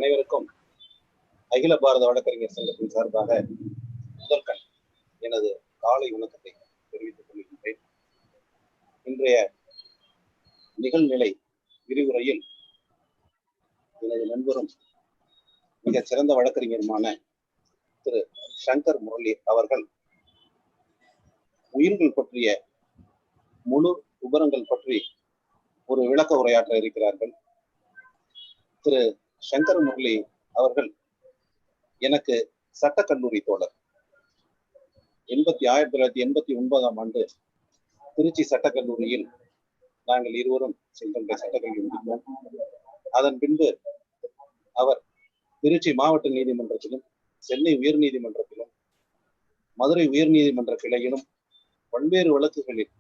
அனைவருக்கும் அகில பாரத வழக்கறிஞர் சங்கத்தின் சார்பாக முதற்கண் எனது காலை வணக்கத்தை தெரிவித்துக் கொள்கின்றேன். இன்றைய நிகழ்நிலை விரிவுரையில் எனது நண்பரும் மிக சிறந்த வழக்கறிஞருமான திரு சங்கர் முரளி அவர்கள் உயிர்கள் பற்றிய முழு விவரங்கள் பற்றி ஒரு விளக்க உரையாற்ற இருக்கிறார்கள். திரு சங்கர் முரளி அவர்கள் எனக்கு சட்டக்கல்லூரி தோழர். 1989ஆம் ஆண்டு திருச்சி சட்டக்கல்லூரியில் நாங்கள் இருவரும் சென்ற சட்டக்கல்லூரி முடித்தோம். அதன் பின்பு அவர் திருச்சி மாவட்ட நீதிமன்றத்திலும் சென்னை உயர் நீதிமன்றத்திலும் மதுரை உயர் நீதிமன்ற கிளையிலும் பல்வேறு வழக்குகளில்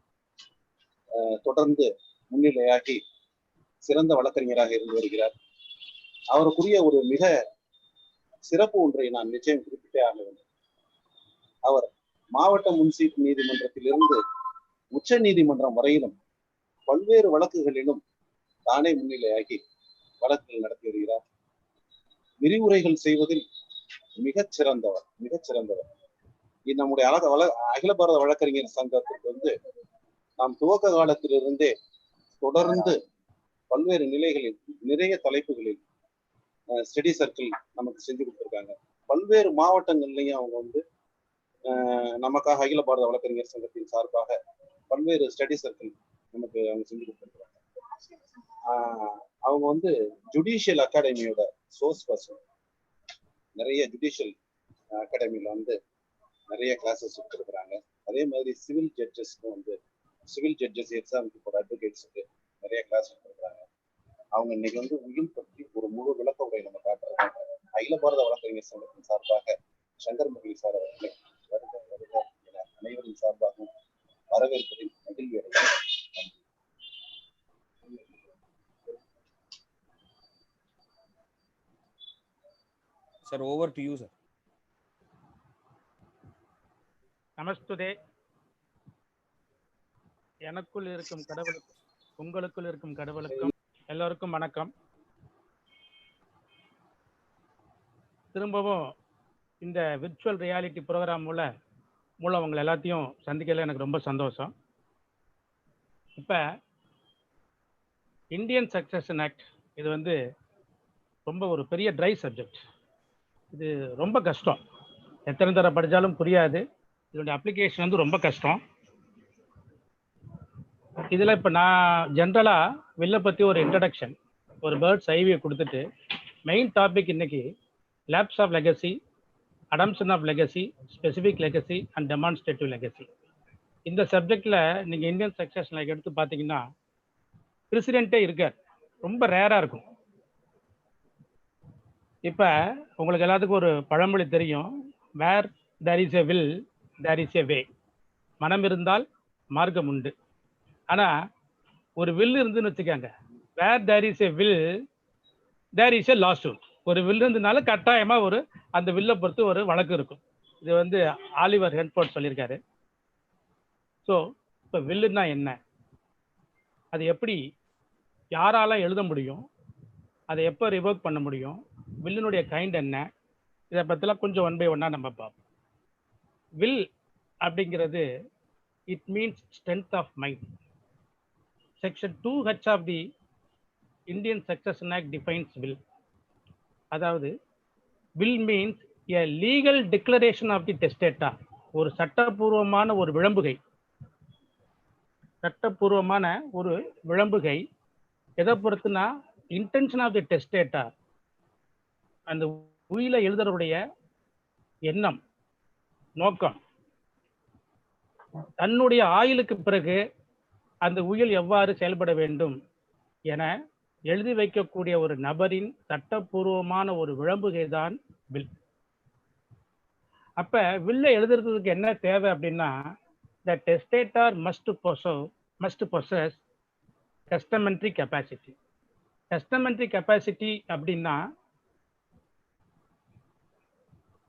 தொடர்ந்து முன்னிலையாகி சிறந்த வழக்கறிஞராக இருந்து வருகிறார். அவருக்குரிய ஒரு மிக சிறப்பு ஒன்றை நான் நிச்சயம் குறிப்பிட்டே ஆக வேண்டும். அவர் மாவட்ட முன்சீப் நீதிமன்றத்திலிருந்து உச்ச நீதிமன்றம் வரையிலும் பல்வேறு வழக்குகளிலும் தானே முன்னிலையாகி வழக்குகள் நடத்தி வருகிறார். விரிவுரைகள் செய்வதில் மிகச் சிறந்தவர். நம்முடைய அகில பாரத வழக்கறிஞர் சங்கத்திற்கு நாம் துவக்க காலத்திலிருந்தே தொடர்ந்து பல்வேறு நிலைகளில் நிறைய தலைப்புகளில் ஸ்டடி சர்க்கிள் நமக்கு செஞ்சு கொடுத்துருக்காங்க. பல்வேறு மாவட்டங்கள்லையும் அவங்க நமக்காக அகில பாரத வழக்கறிஞர் சங்கத்தின் சார்பாக பல்வேறு ஸ்டடி சர்க்கிள் நமக்கு அவங்க செஞ்சு கொடுத்துருக்காங்க. அவங்க ஜுடிஷியல் அகாடமியோட சோர்ஸ் பர்சன். நிறைய ஜுடிஷியல் அகாடமியில நிறைய கிளாஸஸ் கொடுத்துருக்குறாங்க. அதே மாதிரி சிவில் ஜட்ஜஸ் எக்ஸாமுக்கு போற அட்வொகேட்ஸுக்கு நிறைய கிளாஸ் கொடுத்துருக்குறாங்க. அவங்க இன்னைக்கு உயிர் பற்றி ஒரு முழு விளக்க உரை நம்ம காட்டுறாங்க. அகில பாரத வழக்கறிஞர் சங்கத்தின் சார்பாக சங்கர் முரளி சார் அவர்களை வருக என அனைவரின் சார்பாகவும் வரவேற்பதில் மகிழ்ச்சி அடைகிறேன். Sir, over to you, sir. நமஸ்துதே. எனக்குள் இருக்கும் கடவுளுக்கும் உங்களுக்குள் இருக்கும் கடவுளுக்கும் எல்லோருக்கும் வணக்கம். திரும்பவும் இந்த விர்ச்சுவல் ரியாலிட்டி ப்ரோக்ராம் மூலம் உங்களை எல்லாத்தையும் சந்திக்கல எனக்கு ரொம்ப சந்தோஷம். இப்போ இந்தியன் சக்சஷன் ஆக்ட் இது ரொம்ப ஒரு பெரிய ட்ரை சப்ஜெக்ட். இது ரொம்ப கஷ்டம். எத்தனை தடவை படித்தாலும் புரியாது. இதோடைய அப்ளிகேஷன் ரொம்ப கஷ்டம். இதில் இப்போ நான் ஜென்ரலாக வில்லை பற்றி ஒரு இன்ட்ரடக்ஷன், ஒரு பேர்ட்ஸ் ஐவியை கொடுத்துட்டு மெயின் டாபிக் இன்னைக்கு lapse of legacy, ademption of legacy, specific legacy and demonstrative legacy. இந்த சப்ஜெக்டில் நீங்கள் இந்தியன் சக்சஷன் எடுத்து பார்த்தீங்கன்னா பிரசிடென்ட்டே இருக்கார். ரொம்ப ரேராக இருக்கும். இப்போ உங்களுக்கு எல்லாத்துக்கும் ஒரு பழமொழி தெரியும், where there is a will there is a way. மனம் இருந்தால் மார்க்கம் உண்டு. ஆனால் ஒரு வில் இருந்துன்னு வச்சுக்காங்க, where there is a will there is a lawsuit. ஒரு வில் இருந்ததுனால கட்டாயமாக அந்த வில்லை பொறுத்து ஒரு வழக்கு இருக்கும். இது ஆலிவர் ஹென்ஃபோர்ட் சொல்லியிருக்காரு. ஸோ இப்போ வில்லுன்னா என்ன, அது எப்படி யாரால எழுத முடியும், அதை எப்போ ரிவோக் பண்ண முடியும், வில்லினுடைய கைண்ட் என்ன, இதை பற்றிலாம் கொஞ்சம் 1 by 1 நம்ம பார்ப்போம். வில் அப்படிங்கிறது it means strength of mind. Section 2H of the Indian succession act defines will. அதாவது will means a legal declaration of the testator. ஒரு சட்டப்பூர்வமான ஒரு விளம்புகை. எதை பொறுத்துனா இன்டென்ஷன் ஆஃப் தி டெஸ்டேட்டா, அந்த உயில எழுதுறவுடைய எண்ணம், நோக்கம், தன்னுடைய ஆயுளுக்கு பிறகு அந்த உயில் எவ்வாறு செயல்பட வேண்டும் என எழுதி வைக்கக்கூடிய ஒரு நபரின் சட்டப்பூர்வமான ஒரு விளம்புகை தான் வில். அப்ப வில்லை எழுதுறதுக்கு என்ன தேவை அப்படின்னா, the testator must possess testamentary capacity. testamentary capacity அப்படின்னா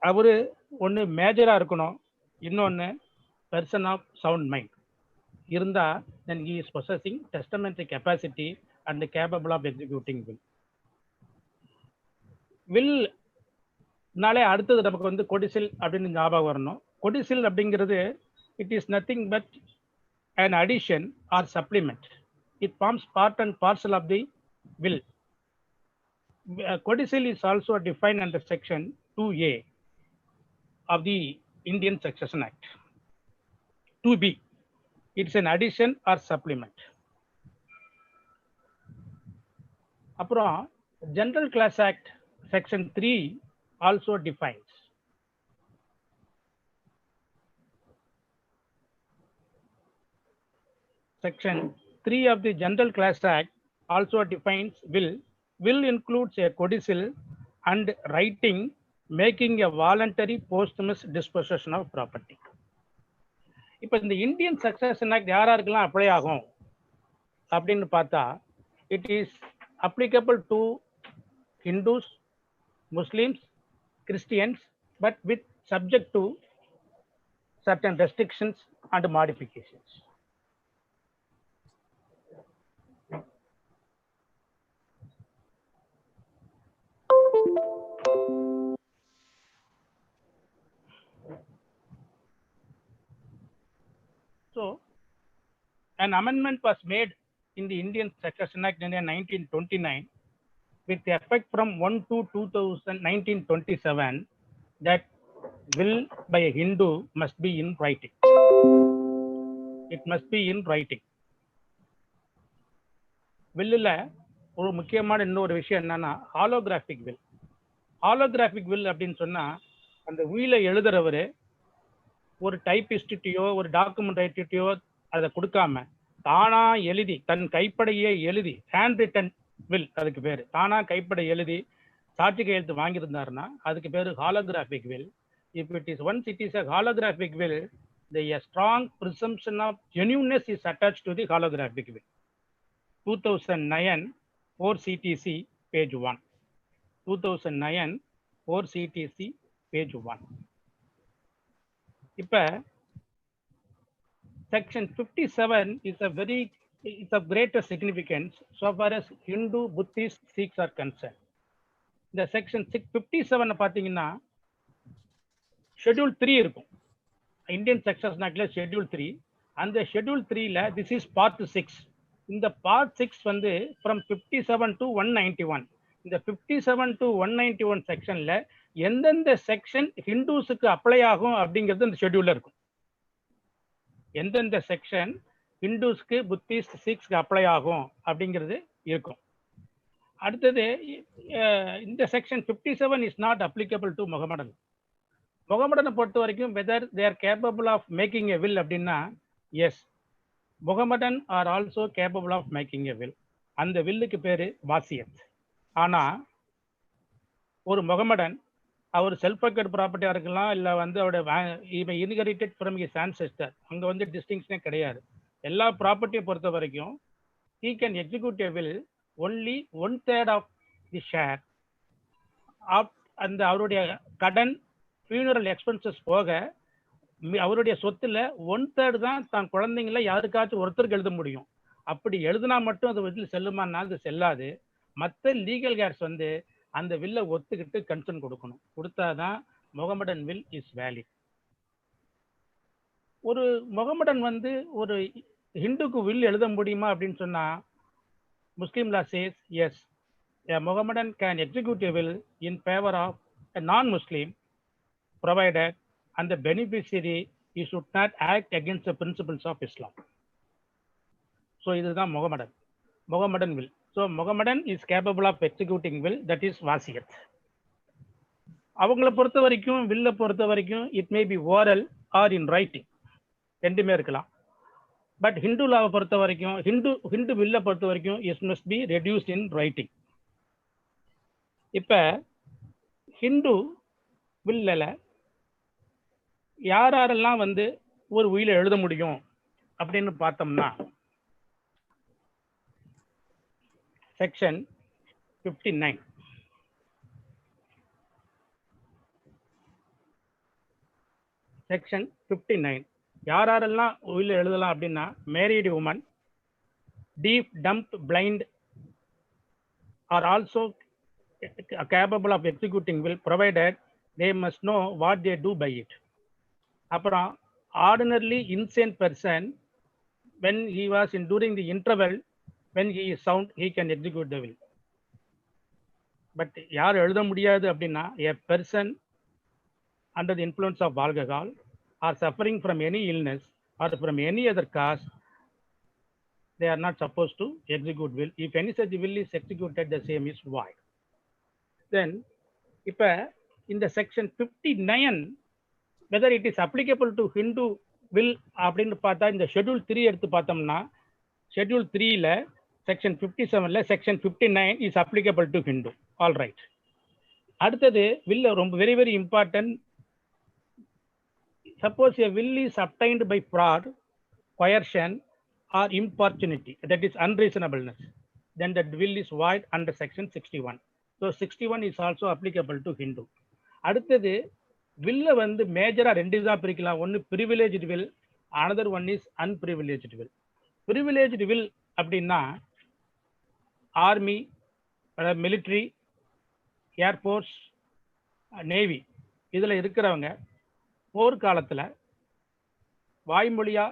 அவரு ஒன்று மேஜரா இருக்கணும், இன்னொன்று person of sound mind இருந்தா then he is possessing testamentary capacity and capable of executing will. Will நாளே அடுத்தது நமக்கு வந்து கொடிசில் அப்படின்னு ஞாபகம் வரணும். கொடிசில் அப்படிங்கிறது it is nothing but an addition or supplement. It forms part and parcel of the will. Codicil is also defined under section 2A of the Indian Succession Act. 2B, it's an addition or supplement. அப்புறம் General Class Act section 3 also defines Section 3 of the General Class Act also defines will. Will includes a codicil and writing making a voluntary posthumous disposition of property. இப்போ இந்த Indian succession act யாராருக்கெல்லாம் apply ஆகும் அப்படின்னு பார்த்தா it is applicable to Hindus, Muslims, Christians, but with subject to certain restrictions and modifications. So, an amendment was made in the Indian Succession Act in 1929 with effect from 1/2/1927 that will by a Hindu must be in writing. It must be in writing. Will ஒரு முக்கியமான இன்னொரு விஷயம் என்னன்னா holographic will. Holographic will அப்படின்னு சொன்னா அந்த வீலை எழுதுறவரு ஒரு டைப்பிஸ்டையோ ஒரு டாக்குமெண்ட் ரைட்டரையோ அதை கொடுக்காம தானா எழுதி தன் கைப்படையே எழுதி ஹேண்ட் ரிட்டன் வில், அதுக்கு பேரு தானா கைப்படை எழுதி சாட்சி கையெழுத்து வாங்கியிருந்தாருன்னா அதுக்கு பேரு holographic will. If it is once it is a holographic will, the a strong presumption of genuineness is attached to the holographic will. 2009 4 CTC page 1. 2009 4 CTC page 1. இப்ப section 57 is of greater significance so far as Hindu, Buddhist, Sikhs are concerned. இந்த section 57 பாத்தீங்கன்னா schedule 3 இருக்கும். Indian succession ஆக்ட்ல schedule 3. அந்த schedule 3ல this is part 6. இந்த part 6 வந்து from 57 to 191. இந்த 57 to 191 செக்ஷன்ல எந்தெந்த செக்ஷன் ஹிந்துஸுக்கு அப்ளை ஆகும் அப்படிங்கிறது இந்த ஷெட்யூல்ல இருக்கும். எந்தெந்த செக்ஷன் ஹிந்துஸ்க்கு, புத்திஸ்ட், சிக்ஸ்க்கு அப்ளை ஆகும் அப்படிங்கிறது இருக்கும். அடுத்தது இந்த section 57 is not applicable to Mohammedan. முகமடனை பொறுத்த வரைக்கும் whether they are capable of making a will அப்படின்னா yes, Mohammedan are also capable of making a will. அந்த வில்லுக்கு பேரு வாசியத். ஆனா ஒரு முகமடன் அவர் செல்ஃப் அக்கர்ட் ப்ராப்பர்ட்டியா இருக்கலாம், இல்ல வந்து அவருடைய இன்ஹெரிட்டட் ஃப்ரம் ஹிஸ் ஆன்செஸ்டர், அங்க வந்து டிஸ்டிங்ஷனே கிடையாது. எல்லா ப்ராப்பர்ட்டியை பொறுத்த வரைக்கும் he can execute a will only 1/3 of the share of அந்த அவருடைய கடன் ஃபியூனரல் எக்ஸ்பென்சஸ் போக அவருடைய சொத்துல 1/3 தான் தான் குழந்தைங்கள யாருக்காச்சும் ஒருத்தருக்கு எழுத முடியும். அப்படி எழுதினா மட்டும் அது வீட்டில் செல்லுமானா அது செல்லாது. மற்ற லீகல் கேர்ஸ் வந்து அந்த வில்லை ஒத்துக்கிட்டு கன்சர்ன் கொடுக்கணும். கொடுத்தாதான் முகமடன் வில் இஸ் வேலிட். ஒரு முகமடன் வந்து ஒரு ஹிந்துக்கு வில் எழுத முடியுமா அப்படின்னு சொன்னா Muslim law says yes, Mohammedan can execute a will in favour of a non Muslim provided and the beneficiary he should not act against the principles of Islam. So இதுதான் முகமடன் will. So முகமடன் is capable of executing will, that is wasiyat. அவங்கள பொறுத்த வரைக்கும் வில்ல பொறுத்த வரைக்கும் it may be oral or in writing, ரெண்டுமே இருக்கலாம். But Hindu லாவை பொறுத்த வரைக்கும் ஹிந்து வில்ல பொறுத்த வரைக்கும் it must be reduced in writing. இப்ப ஹிந்து வில்ல யாரெல்லாம் வந்து ஒரு உயில எழுத முடியும் அப்படின்னு பார்த்தோம்னா செக்ஷன் 59. செக்ஷன் 59 யாரெல்லாம் உயில எழுதலாம் அப்படின்னா married woman, deaf, dumb, blind are also capable of executing will, provided they must know what they do by it. அப்புறம் ordinarily insane person, when he was in during the interval, when he is sound, he can execute the will. But யார் எழுத முடியாது அப்படின்னா, a person under the influence of alcohol or suffering from any illness or from any other cause, they are not supposed to execute will. If any such will is executed, the same is void. Then இப்ப இந்த section 59 whether it is applicable to Hindu will அப்படின்னு பார்த்தா, இந்த schedule 3 எடுத்து பார்த்தோம்னா, schedule 3ல section 57ல section 59 is applicable to Hindu. All right. அடுத்தது will ரொம்ப very very important. Suppose a will is obtained by fraud, coercion or importunity, that is unreasonableness, then that will is void under section 61. So 61 is also applicable to Hindu. அடுத்தது will வந்து மேஜரா ரெண்டு இதா பிரிக்கலாம். ஒன்னு privileged will, another one is unprivileged will. Privileged will அப்படின்னா army, military, air force, navy இதுல இருக்கிறவங்க போர்க்காலத்துல வாய்மொழியா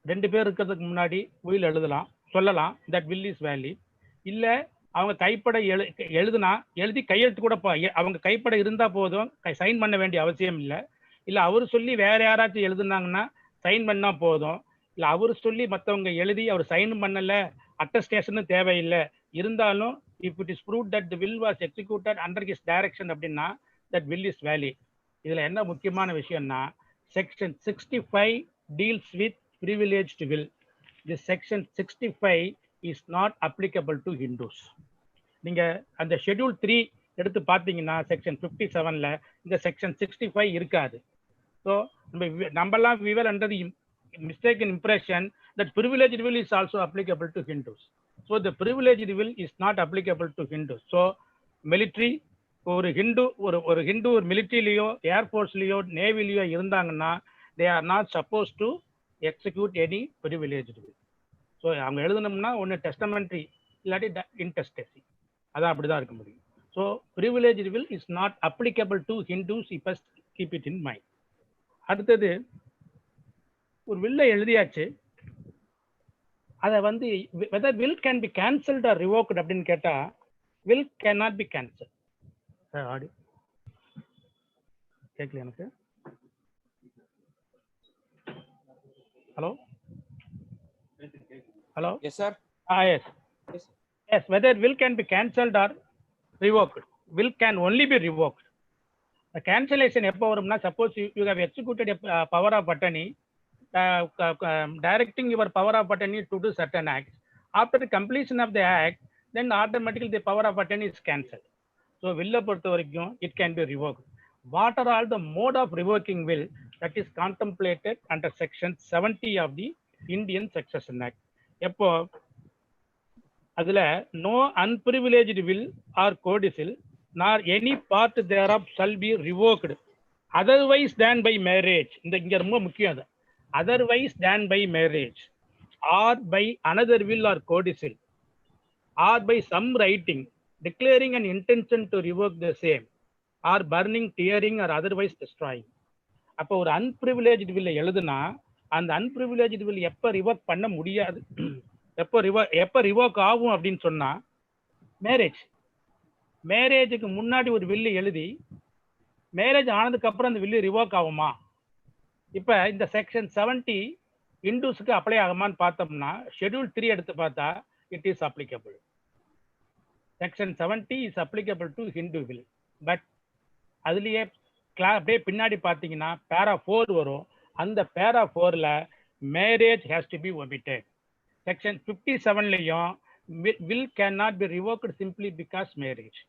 2 பேர் இருக்கிறதுக்கு முன்னாடி will எழுதலாம், சொல்லலாம், that will is valid. இல்ல அவங்க கைப்பட எழுதி கையெழுத்து கூட அவங்க கைப்பட இருந்தா போதும், சைன் பண்ண வேண்டிய அவசியம் இல்லை. இல்ல அவரு சொல்லி வேற யாராச்சும் எழுதுனாங்கன்னா சைன் பண்ணா போதும். இல்ல அவரு சொல்லி மற்றவங்க எழுதி அவர் சைன் பண்ணல, அட்டஸ்டேஷன் தேவையில்லை, இருந்தாலும் if it is proved that the will was executed under his direction அப்படின்னா that will is valid. இதுல என்ன முக்கியமான விஷயம்னா, section 65 deals with privileged will. This section 65 is not applicable to Hindus. நீங்க அந்த schedule 3 எடுத்து பார்த்தீங்கன்னா section 57ல இந்த section 65 இருக்காது. So நம்மலாம் we were under the mistaken impression that privileged will is also applicable to Hindus. So the privileged will is not applicable to Hindus. So military ஒரு ஹிந்து ஒரு ஹிந்து ஒரு மிலிட்டரியிலையோ ஏர்ஃபோர்ஸ்லயோ நேவிலையோ இருந்தாங்கன்னா they are not supposed to execute any privileged will. So அவங்க எழுதணும்னா ஒன்று testamentary இல்லாட்டி இன்டெஸ்டசி, அதான் அப்படிதான் இருக்க முடியும். So privilege will is not applicable to Hindus, இப்போ கீப் இட் இன் மைண்ட். அடுத்தது ஒரு வில்லை எழுதியாச்சு, அதை வந்து whether will can be cancelled or revoked அப்படின்னு கேட்டா will can not be cancel. ஆடி கேட்கல எனக்கு. Hello hello, yes sir. Yes, yes, whether will can be cancelled or revoked. Will can only be revoked. The cancellation எப்போ வரும்னா, suppose you have executed a power of attorney, directing your power of attorney to do certain acts. After the completion of the act, then automatically the power of attorney is cancelled. So will பொறுத்த வரைக்கும் it can be revoked. What are all the mode of revoking will that is contemplated under section 70 of the Indian Succession Act? எப்போ அதுல no unprivileged will or codicil nor any part thereof shall be revoked otherwise than by marriage. இங்க ரொம்ப முக்கியம் அது. Otherwise than by marriage or by another will or codicil or by some writing declaring an intention to revoke the same or burning, tearing or otherwise destroying. அப்போ ஒரு அன்பிரிவிலேஜ்டு will எழுதுனா அந்த அன்பிரிவிலேஜ்டு will எப்போ revoke பண்ண முடியாது, எப்போ ரிவோக் ஆகும் அப்படின்னு சொன்னா, மேரேஜுக்கு முன்னாடி ஒரு வில்லு எழுதி மேரேஜ் ஆனதுக்கு அப்புறம் அந்த வில்லு ரிவோக் ஆகுமா? இப்ப இந்த செக்ஷன் 70 இந்துஸ்க்கு அப்ளை ஆகுமான்னு பார்த்தோம்னா ஷெட்யூல் 3 எடுத்து பார்த்தா it is applicable. Section 70 is applicable to Hindu will. But அதுலயே அப்படியே பின்னாடி பார்த்தீங்கன்னா பேரா 4 வரும். அந்த பேரா 4ல marriage has to be omitted. Section 57லையும் will cannot be revoked simply because marriage.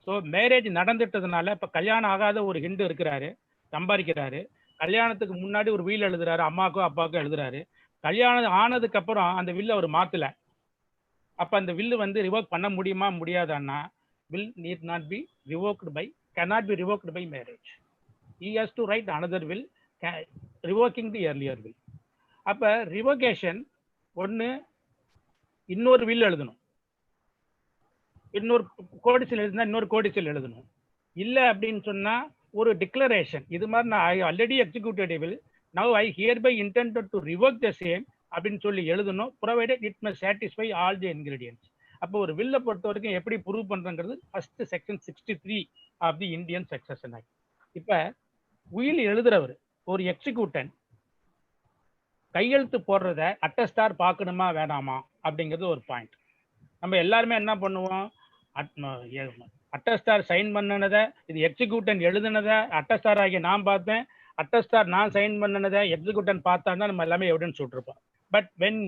So marriage நடந்துட்டதுனால இப்போ கல்யாணம் ஆகாத ஒரு ஹிந்து இருக்கிறாரு, சம்பாதிக்கிறாரு, கல்யாணத்துக்கு முன்னாடி ஒரு வீல் எழுதுறாரு, அம்மாக்கோ அப்பாக்கோ எழுதுறாரு, கல்யாணம் ஆனதுக்கு அப்புறம் அந்த வில்ல அவர் மாத்தல, அப்ப அந்த வில்லு வந்து ரிவோக் பண்ண முடியுமா முடியாதான்னா will need not be revoked by, cannot be revoked by marriage. He has to write another will revoking the earlier will. அப்ப ரிவோகேஷன் ஒன்று இன்னொரு வில் எழுதணும், இன்னொரு கோடிசில் எழுதுனா இன்னொரு கோடிசில் எழுதணும். இல்லை அப்படின்னு சொன்னா ஒரு டிக்ளரேஷன், இது மாதிரி நான் I already executed will, now I hereby intended to revoke the same அப்படின்னு சொல்லி எழுதணும். Provided it must satisfy all the ingredients. அப்போ ஒரு வில்லை பொறுத்த வரைக்கும் எப்படி ப்ரூவ் பண்றங்கிறது first section 63 of the Indian succession act. இப்ப உயில் எழுதுறவர் ஒரு எக்ஸிக்யூட்டன் கையெழுத்து போடுறத அட்டஸ்டார் பார்க்கணுமா வேணாமா அப்படிங்கிறது ஒரு பாயிண்ட். நம்ம எல்லாருமே என்ன பண்ணுவோம், அட்டஸ்டார் சைன் பண்ணினதை, இது எக்ஸிக்யூட்டன் எழுதுனதை அட்டஸ்டார் ஆகிய நான் பார்த்தேன், அட்டஸ்டார் நான் சைன் பண்ணினதை எக்ஸிக்யூட்டன் பார்த்தாருன்னா நம்ம எல்லாமே எவிடன்ஸ் விட்டுருப்போம். பட் வென்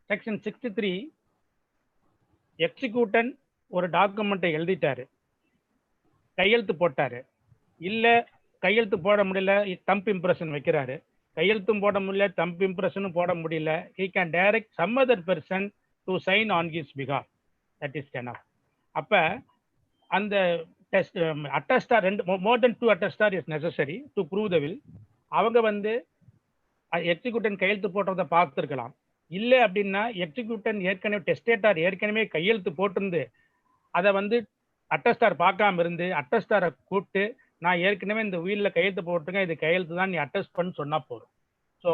செக்ஷன் 63 எக்ஸிக்யூட்டன் ஒரு டாக்குமெண்ட்டை எழுதிட்டாரு, கையெழுத்து போட்டாரு, இல்லை கையெழுத்து போட முடியல தம்ப் இம்ப்ரெஷன் வைக்கிறாரு, கையெழுத்தும் போட முடியல தம்ப் இம்ப்ரெஷனும் போட முடியல, he can direct some other person to sign on his behalf, that is enough. அப்ப அந்த test attestor more then 2 attestor is necessary to prove the will. அவங்க வந்து எக்ஸிக்யூட்டன் கையெழுத்து போடுறத பார்த்துருக்கலாம். இல்லை அப்படின்னா எக்ஸிக்யூட்டன் ஏற்கனவே டெஸ்டேட்டார் ஏற்கனவே கையெழுத்து போட்டிருந்து அதை வந்து அட்டஸ்டார் பார்க்காம இருந்து அட்டஸ்டாரை கூப்பிட்டு நான் ஏற்கனவே இந்த வீலில் கையெழுத்து போட்டுருக்கேன், இது கையெழுத்து தான், நீ அட்டஸ்ட் பண்ணு சொன்னா போதும். So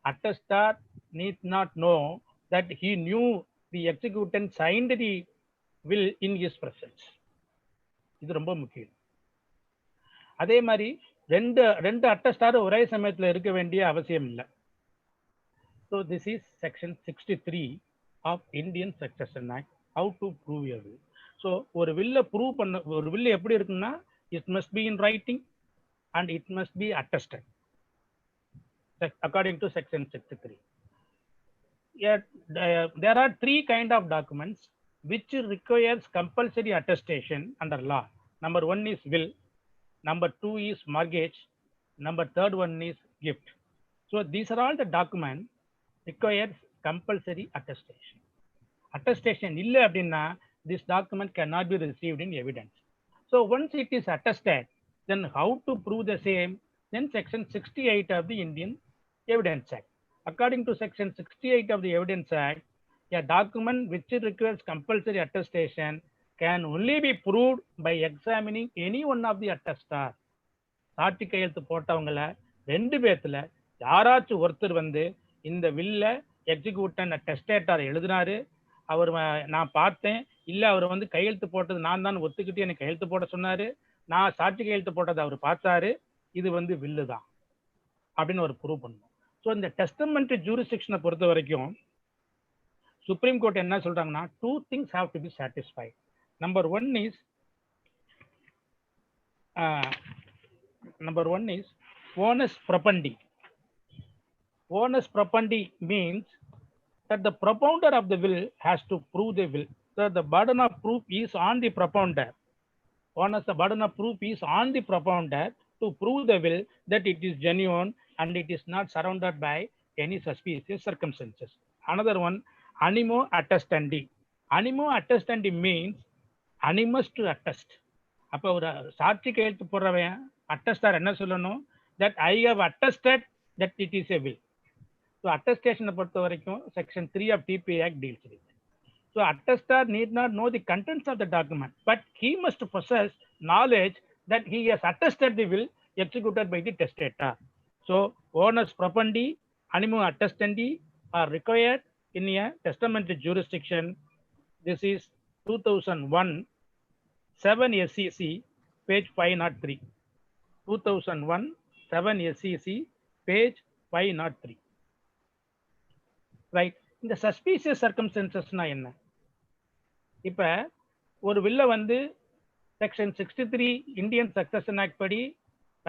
attestor need not know that he knew the executant signed the will in his presence. இது ரொம்ப முக்கியம். அதே மாதிரி ரெண்டு அட்டஸ்டார் ஒரே சமயத்தில் இருக்க வேண்டிய அவசியம் இல்லை. So this is section 63 of Indian succession act, how to prove your will. So ஒரு வில்லை ப்ரூவ் பண்ண, ஒரு வில்லு எப்படி இருக்குன்னா, it must be in writing and it must be attested according to section 63. Yet, there are 3 kind of documents which requires compulsory attestation under law. Number 1 is will, number 2 is mortgage, number 3rd one is gift. So these are all the documents requires compulsory attestation. Attestation illa appadina this document cannot be received in evidence. So once it is attested, then how to prove the same? Then section 68 of the Indian Evidence Act. According to section 68 of the Evidence Act, a document which requires compulsory attestation can only be proved by examining any one of the attestar. சாட்சி கையெழுத்து போட்டவங்கள 2 பேத்துல யாராச்சும் ஒருத்தர் வந்து இந்த வில்ல எக்ஸிக்யூட்டன் டெஸ்டேட்டார் எழுதினாரு, அவர் நான் பார்த்தேன், இல்லை அவர் வந்து கையெழுத்து போட்டது நான் தான் ஒத்துக்கிட்டு எனக்கு கையெழுத்து போட சொன்னாரு, நான் சாட்சி கையெழுத்து போட்டதை அவர் பார்த்தாரு, இது வந்து வில்லு தான் அப்படின்னு ஒரு ப்ரூவ் பண்ணணும். ஸோ இந்த டெஸ்டமெண்ட்ரி ஜூரிஸ்டிக்ஷனை பொறுத்த வரைக்கும் சுப்ரீம் கோர்ட் என்ன சொல்றாங்கன்னா, 2 things have to be satisfied. Number one is onus propendi. Onus propendi means that the propounder of the will has to prove the will. So the burden of proof is on the propounder. Onus the burden of proof is on the propounder to prove the will that it is genuine and it is not surrounded by any suspicious circumstances. Another one, animo attestandi. Animo attestandi means animus to attest. அப்போ ஒரு சாட்சி கையெழுத்து போடுறவன் அட்டஸ்டார் என்ன சொல்லணும், that I have attested that it is a will. So attestation பொறுத்த வரைக்கும் section 3 of TPA Act deals with it. So attestar need not know the contents of the document, but he must possess knowledge that he has attested the will executed by the testator. So onus propendi, animo attestandi are required in a testamentary jurisdiction. This is 2001 7 SCC page 503. 2001 7 SCC page 503. Right. இந்த suspicious சர்க்கம்ஸ்டன்சஸ்னா என்ன? இப்ப ஒரு வில்ல வந்து section 63 Indian succession act படி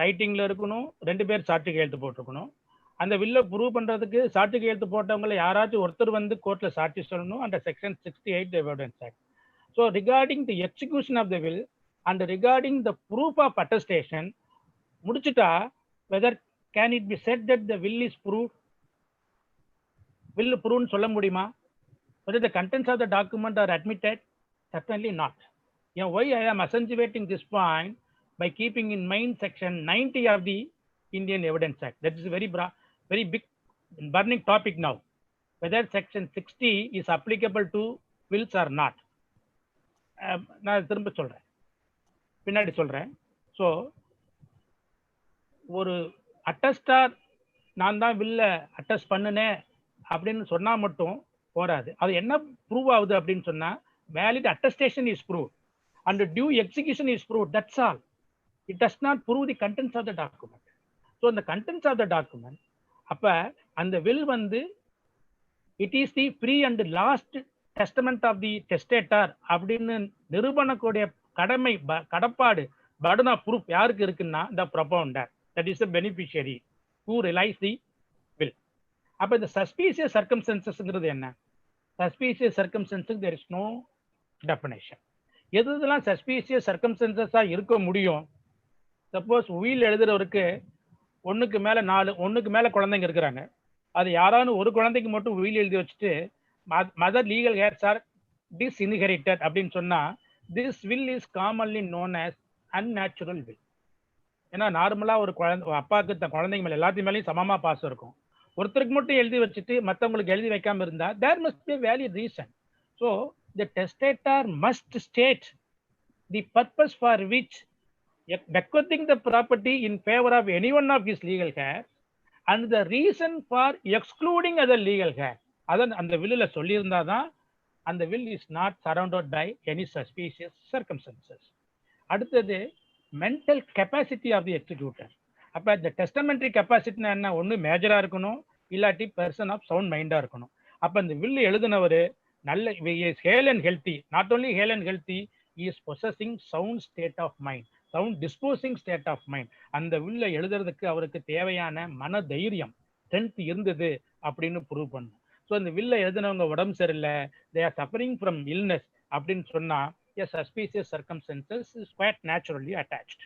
ரைட்டிங்ல இருக்கணும், 2 பேர் சாட்சி கையெழுத்து போட்டிருக்கணும். அந்த வில்ல ப்ரூவ் பண்றதுக்கு சாட்சி கையெழுத்து போட்டவங்களை யாராச்சும் ஒருத்தர் வந்து கோர்ட்ல சாட்சி சொல்லணும் under section 68 evidence act. So regarding the execution of the will and regarding the proof of attestation முடிச்சுட்டா whether can it be said that the will is prove, will prove சொல்ல முடியுமா? whether the contents of the document are admitted? Certainly not. You know, why I am accentuating this point by keeping in mind section 90 of the Indian Evidence Act. That is a very big burning topic now, whether section 60 is applicable to wills or not. நான் திரும்ப சொல்றேன், பின்னாடி சொல்றேன். So ஒரு அட்டஸ்டார் நான் தான் வில்ல attest பண்ணுனேன் அப்படின்னு சொன்னா மட்டும் போராது. அது என்ன ப்ரூவ் ஆகுது அப்படின்னு சொன்னா valid attestation is prove and due execution is prove. That's all. It does not prove the contents of the document. So இந்த கண்டென்ட்ஸ் ஆஃப் த டாக்குமெண்ட் அப்ப அந்த வில் வந்து it is the free and last testament of the testator அப்படின்னு நிரூபணக்கூடிய கடமை கடப்பாடு burden of proof யாருக்கு இருக்குன்னா the propounder, that is the beneficiary who relies the will. அப்ப இந்த சஸ்பீசியஸ் சர்க்கம்ஸ்டன்சஸ்ங்கிறது என்ன? Suspicious சர்க்கம்ஸ்டன்ஸுக்கு there is no definition. எதுலாம் சஸ்பீசியஸ் சர்க்கம்ஸ்டன்சஸா இருக்க முடியும்? சப்போஸ் உயில் எழுதுறவருக்கு ஒண்ணுக்கு மேல குழந்தைங்க இருக்கிறாங்க, அது யாராவது ஒரு குழந்தைக்கு மட்டும் உயில் எழுதி வச்சுட்டு மதர் லீகல் ஹேர்ஸ் ஆர் டிஸ்இன்ஹெரிட்டட் அப்படின்னு சொன்னா this will is commonly known as unnatural will. ஏன்னா நார்மலா ஒரு அப்பாவுக்கு குழந்தைங்க மேல எல்லாத்தையும் மேலேயும் சமமா பாசம் இருக்கும். ஒருத்தருக்கு மட்டும் எழுதி வச்சுட்டு மற்றவங்களுக்கு எழுதி வைக்காம இருந்தா there must be valid reason. So the testator must state the purpose for which bequeathing the property in favor of any one of his legal heirs and the reason for excluding other legal heirs. அதான் அந்த வில்லுல சொல்லியிருந்தாதான் அந்த will is not surrounded by any suspicious circumstances. அடுத்தது mental capacity of the executor. அப்ப இந்த testamentary கெப்பாசிட்டினா என்ன? ஒன்று மேஜரா இருக்கணும், இல்லாட்டி பர்சன் ஆஃப் சவுண்ட் மைண்டா இருக்கணும். அப்ப இந்த வில்லு எழுதினவர் நல்ல hale and healthy, not only hale and healthy, is possessing sound state of mind, sound disposing state of mind. அந்த வில்ல எழுதுறதுக்கு அவருக்கு தேவையான மன தைரியம் ஸ்ட்ரென்த் இருந்தது அப்படின்னு ப்ரூவ் பண்ணும். ஸோ இந்த வில்ல எழுதினவங்க உடம்பு சரியில்லை, they are suffering from illness அப்படின்னு சொன்னா a suspicious circumstances is quite naturally attached.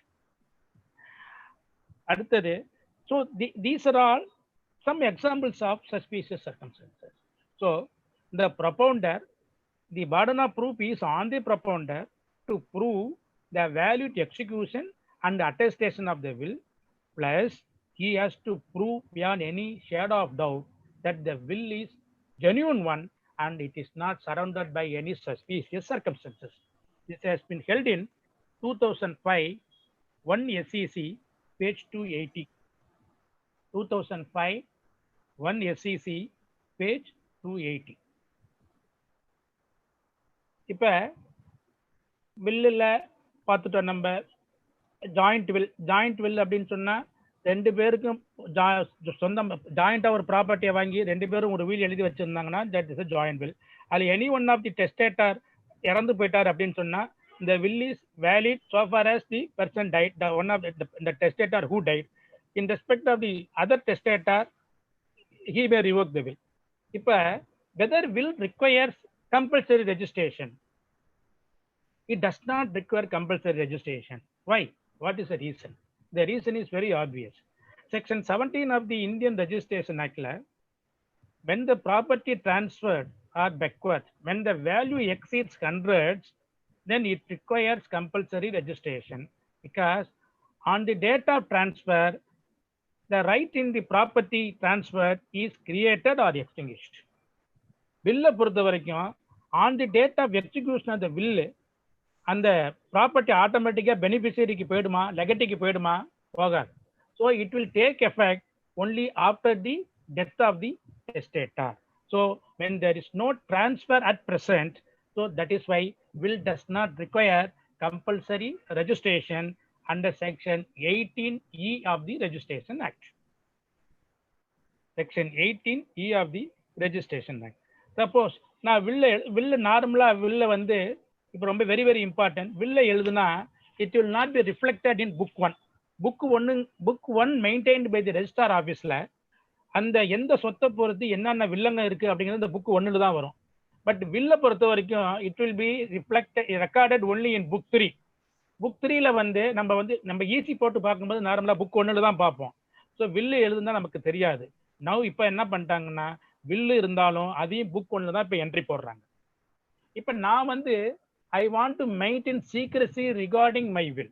அடுத்தது, so these are all some examples of suspicious circumstances. So the propounder, the burden of proof is on the propounder to prove the valid execution and attestation of the will, plus he has to prove beyond any shadow of doubt that the will is genuine one and it is not surrounded by any suspicious circumstances. This has been held in 2005 1 SEC page 280. 2005 1 SEC page 280. இப்ப வில்லுல பார்த்துட்டோம் நம்ம joint will அப்படின்னு சொன்னா ரெண்டு பேருக்கும் சொந்தம் ஜாயிண்டா ஒரு ப்ராப்பர்ட்டியை வாங்கி ரெண்டு பேரும் ஒரு வீல் எழுதி வச்சிருந்தாங்கன்னா that is a joint will. அதுல any one of the testator இறந்து போயிட்டார் அப்படின்னு சொன்னா the will is valid so far as the person died, the one of the testator who died. In respect of the other testator, he may revoke the will. இப்ப whether will requires compulsory registration, it does not require compulsory registration. Why? What is the reason? The reason is very obvious. Section 17 of the Indian Registration Act, when the property transferred or bequeathed, when the value exceeds hundreds, then it requires compulsory registration, because on the date of transfer, the right in the property transferred is created or extinguished. Will பொறுத்த வரைக்கும் on the date of execution of the will, அந்த property ஆட்டோமேட்டிக்கா பெனிஃபிஷியரிக்கு போயிடுமா, லெகட்டிக்கு போயிடுமா? போகாது. So it will take effect only after the death of the testator. So when there is no transfer at present, so that is why will does not require compulsory registration under section 18E of the Registration Act. Section 18E of the Registration Act. Suppose நான் வில்ல நார்மலா வில்ல வந்து இப்போ ரொம்ப very very important, வில்ல எழுதுனா it will not be reflected in book one. Book one maintained by the registrar ஆஃபீஸில் அந்த எந்த சொத்தை பொறுத்து என்னென்ன வில்லங்க இருக்கு அப்படிங்கிறது இந்த புக் ஒன்னுல தான் வரும். பட் வில்ல பொறுத்த வரைக்கும் it will be recorded only in book 3. Book 3ல வந்து நம்ம ஈஸி போட்டு பார்க்கும்போது நார்மலாக புக் ஒன்னுல தான் பார்ப்போம். ஸோ வில்லு எழுதுனா நமக்கு தெரியாது. நவ் இப்போ என்ன பண்ணிட்டாங்கன்னா வில்லு இருந்தாலும் அதையும் புக் ஒன்னுல தான் இப்போ என்ட்ரி போடுறாங்க. இப்போ நான் வந்து I want to maintain secrecy regarding my will.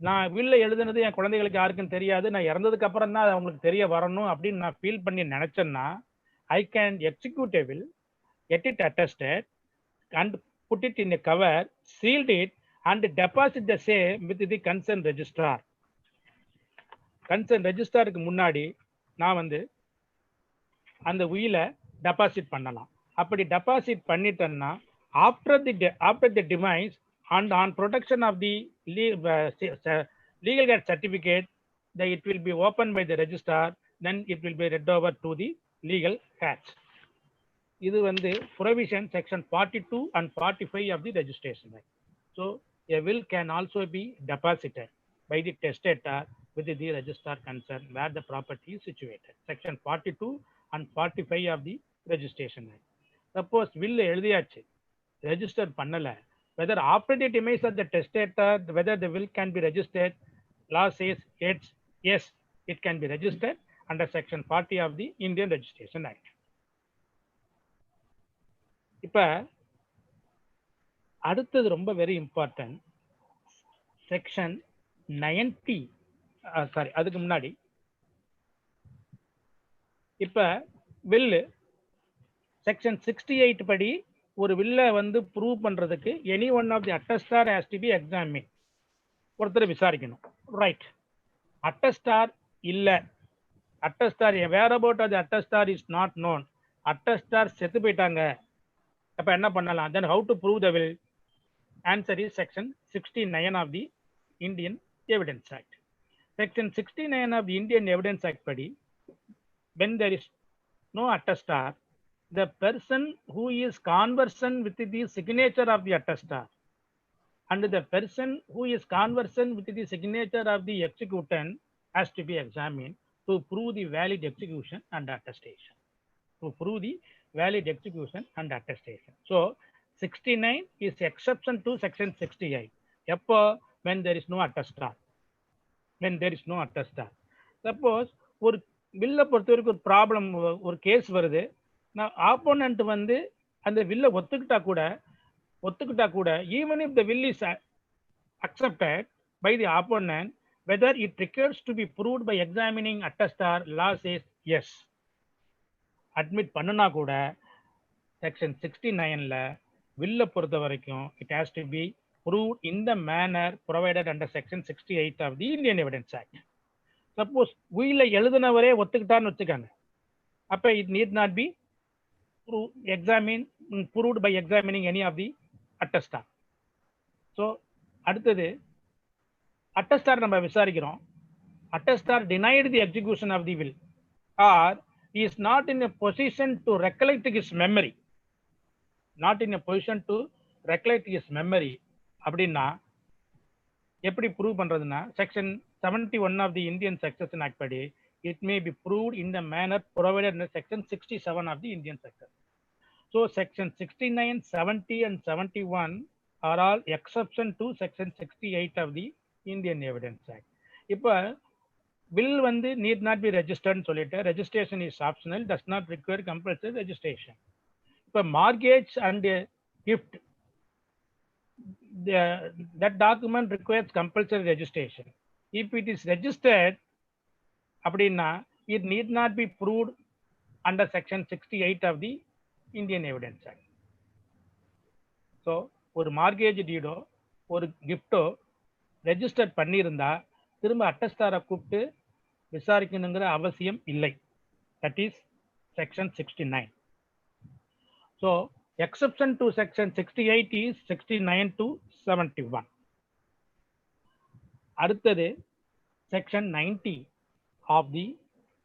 நான் வில்ல எழுதுனது என் குழந்தைகளுக்கு யாருக்கும் தெரியாது, நான் இறந்ததுக்கு அப்புறம் தான் அவங்களுக்கு தெரிய வரணும் அப்படின்னு நான் ஃபீல் பண்ணி நினைச்சேன்னா I can execute a will, get it attested and put it in a cover, sealed it, and deposit the same with the concerned registrar. Concerned registrar-க்கு முன்னாடி நான் வந்து அந்த உயிலை டெபாசிட் பண்ணலாம். அப்படி டெபாசிட் பண்ணிட்டேன்னா after the demise and on production of the legal guard certificate, it will be opened by the registrar, then it will be read over to the legal guards. இது வந்து provision section 42 and 45 of the registration act. So a will can also be deposited by the testator with the registrar concerned where the property is situated. Section 42 and 45 of the registration act. Suppose will எழுதியாச்சு, register பண்ணல, whether after the demise of the testator, whether the will can be registered, law says yes, it can be registered under section 40 of the Indian Registration Act. இப்ப அடுத்தது ரொம்ப very important, section 90, sorry அதுக்கு முன்னாடி இப்ப வில்லு section 68 படி ஒரு வில்ல வந்து ப்ரூவ் பண்றதுக்கு any one of the attestor has to be examine. ஒருத்தர் விசாரிக்கணும், ரைட்? அட்டஸ்டார் இல்ல, attestor whereabout of the attestor is not known, attestor செத்து போயிட்டாங்க, அப்ப என்ன பண்ணலாம்? then how to prove the will? Answer is section 69 of the Indian Evidence Act. Section 69 of the Indian Evidence Act padi, when there is no attestar, the person who is conversant with the signature of the attestar and the person who is conversant with the signature of the executant has to be examined to prove the valid execution and attestation. To prove the valid execution and attestation. So 69 is exception to section 68. When there is no attestar. When there is no attestar. Suppose ஒரு வில்ல பொறுத்த வரைக்கும் ஒரு problem, ஒரு case வருது, நான் opponent வந்து அந்த வில்ல ஒத்துக்கிட்டா கூட even if the will is accepted by the opponent, whether it requires to be proved by examining attestar, law says yes. Admit பண்ணுனா கூட செக்ஷன் 69ல வில்ல பொறுத்த வரைக்கும் it has to be proved in the manner provided under section 68 of the Indian Evidence Act. Suppose உயில எழுதுனவரே ஒத்துக்கிட்டான்னு வச்சுக்காங்க, அப்ப it need not be proved by examining any of the attestar. So அடுத்தது attestar நம்ம விசாரிக்கிறோம், attestar denied the execution of the will or he is not in a position to recollect his memory, not in a position to recollect his memory. அப்படின்னா எப்படி prove பண்றதுன்னா section 71 of the Indian Succession Act படி it may be proved in the manner provided in section 67 of the Indian Succession. So section 69, 70 and 71 are all exception to section 68 of the Indian Evidence Act. இப்ப will வந்து need not be registered சொல்லிட்டு registration is optional, does not require compulsory registration. இப்ப mortgage and gift, that document requires compulsory registration. If it is registered அப்படின்னா it need not be proved under section 68 of the Indian Evidence Act. So ஒரு mortgage deed ஒரு gift register பண்ணியிருந்தா திரும்ப அட்டஸ்டாரை கூப்பிட்டு விசாரிக்கணுங்கிற அவசியம் இல்லை. That is section 69. So exception to section 68 is 69 to 71. அடுத்தது section 90 of the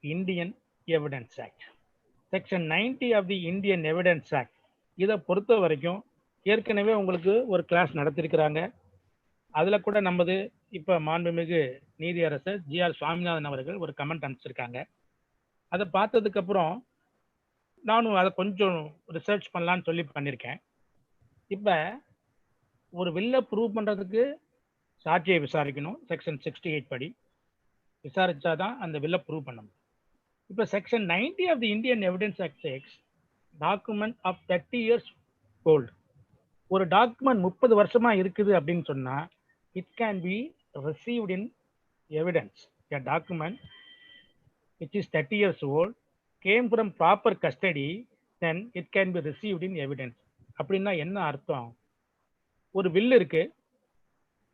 Indian Evidence Act. Section 90 of the Indian Evidence Act இதை பொறுத்த வரைக்கும் ஏற்கனவே உங்களுக்கு ஒரு கிளாஸ் நடத்திருக்கிறாங்க. அதுல கூட நமது இப்ப மாண்புமிகு நீதியரசர் ஜி.ஆர். சுவாமிநாதன் அவர்கள் ஒரு கமெண்ட் அனுப்பிச்சிருக்காங்க. அதை பார்த்ததுக்கு அப்புறம் நானும் அதை கொஞ்சம் ரிசர்ச் பண்ணலான்னு சொல்லி பண்ணியிருக்கேன். இப்ப ஒரு வில்ல ப்ரூவ் பண்றதுக்கு சாட்சியை விசாரிக்கணும், செக்ஷன் 68 படி விசாரிச்சாதான் அந்த வில்ல ப்ரூவ் பண்ண முடியும். இப்ப section 90 of the Indian evidence act says document of 30 years old. ஒரு டாக்குமெண்ட் 30 வருஷமா இருக்குது அப்படின்னு சொன்னா it can be received in evidence. A document which is 30 years old came from proper custody, then it can be received in evidence. அப்படின்னா என்ன அர்த்தம்? ஒரு வில்லு இருக்கு,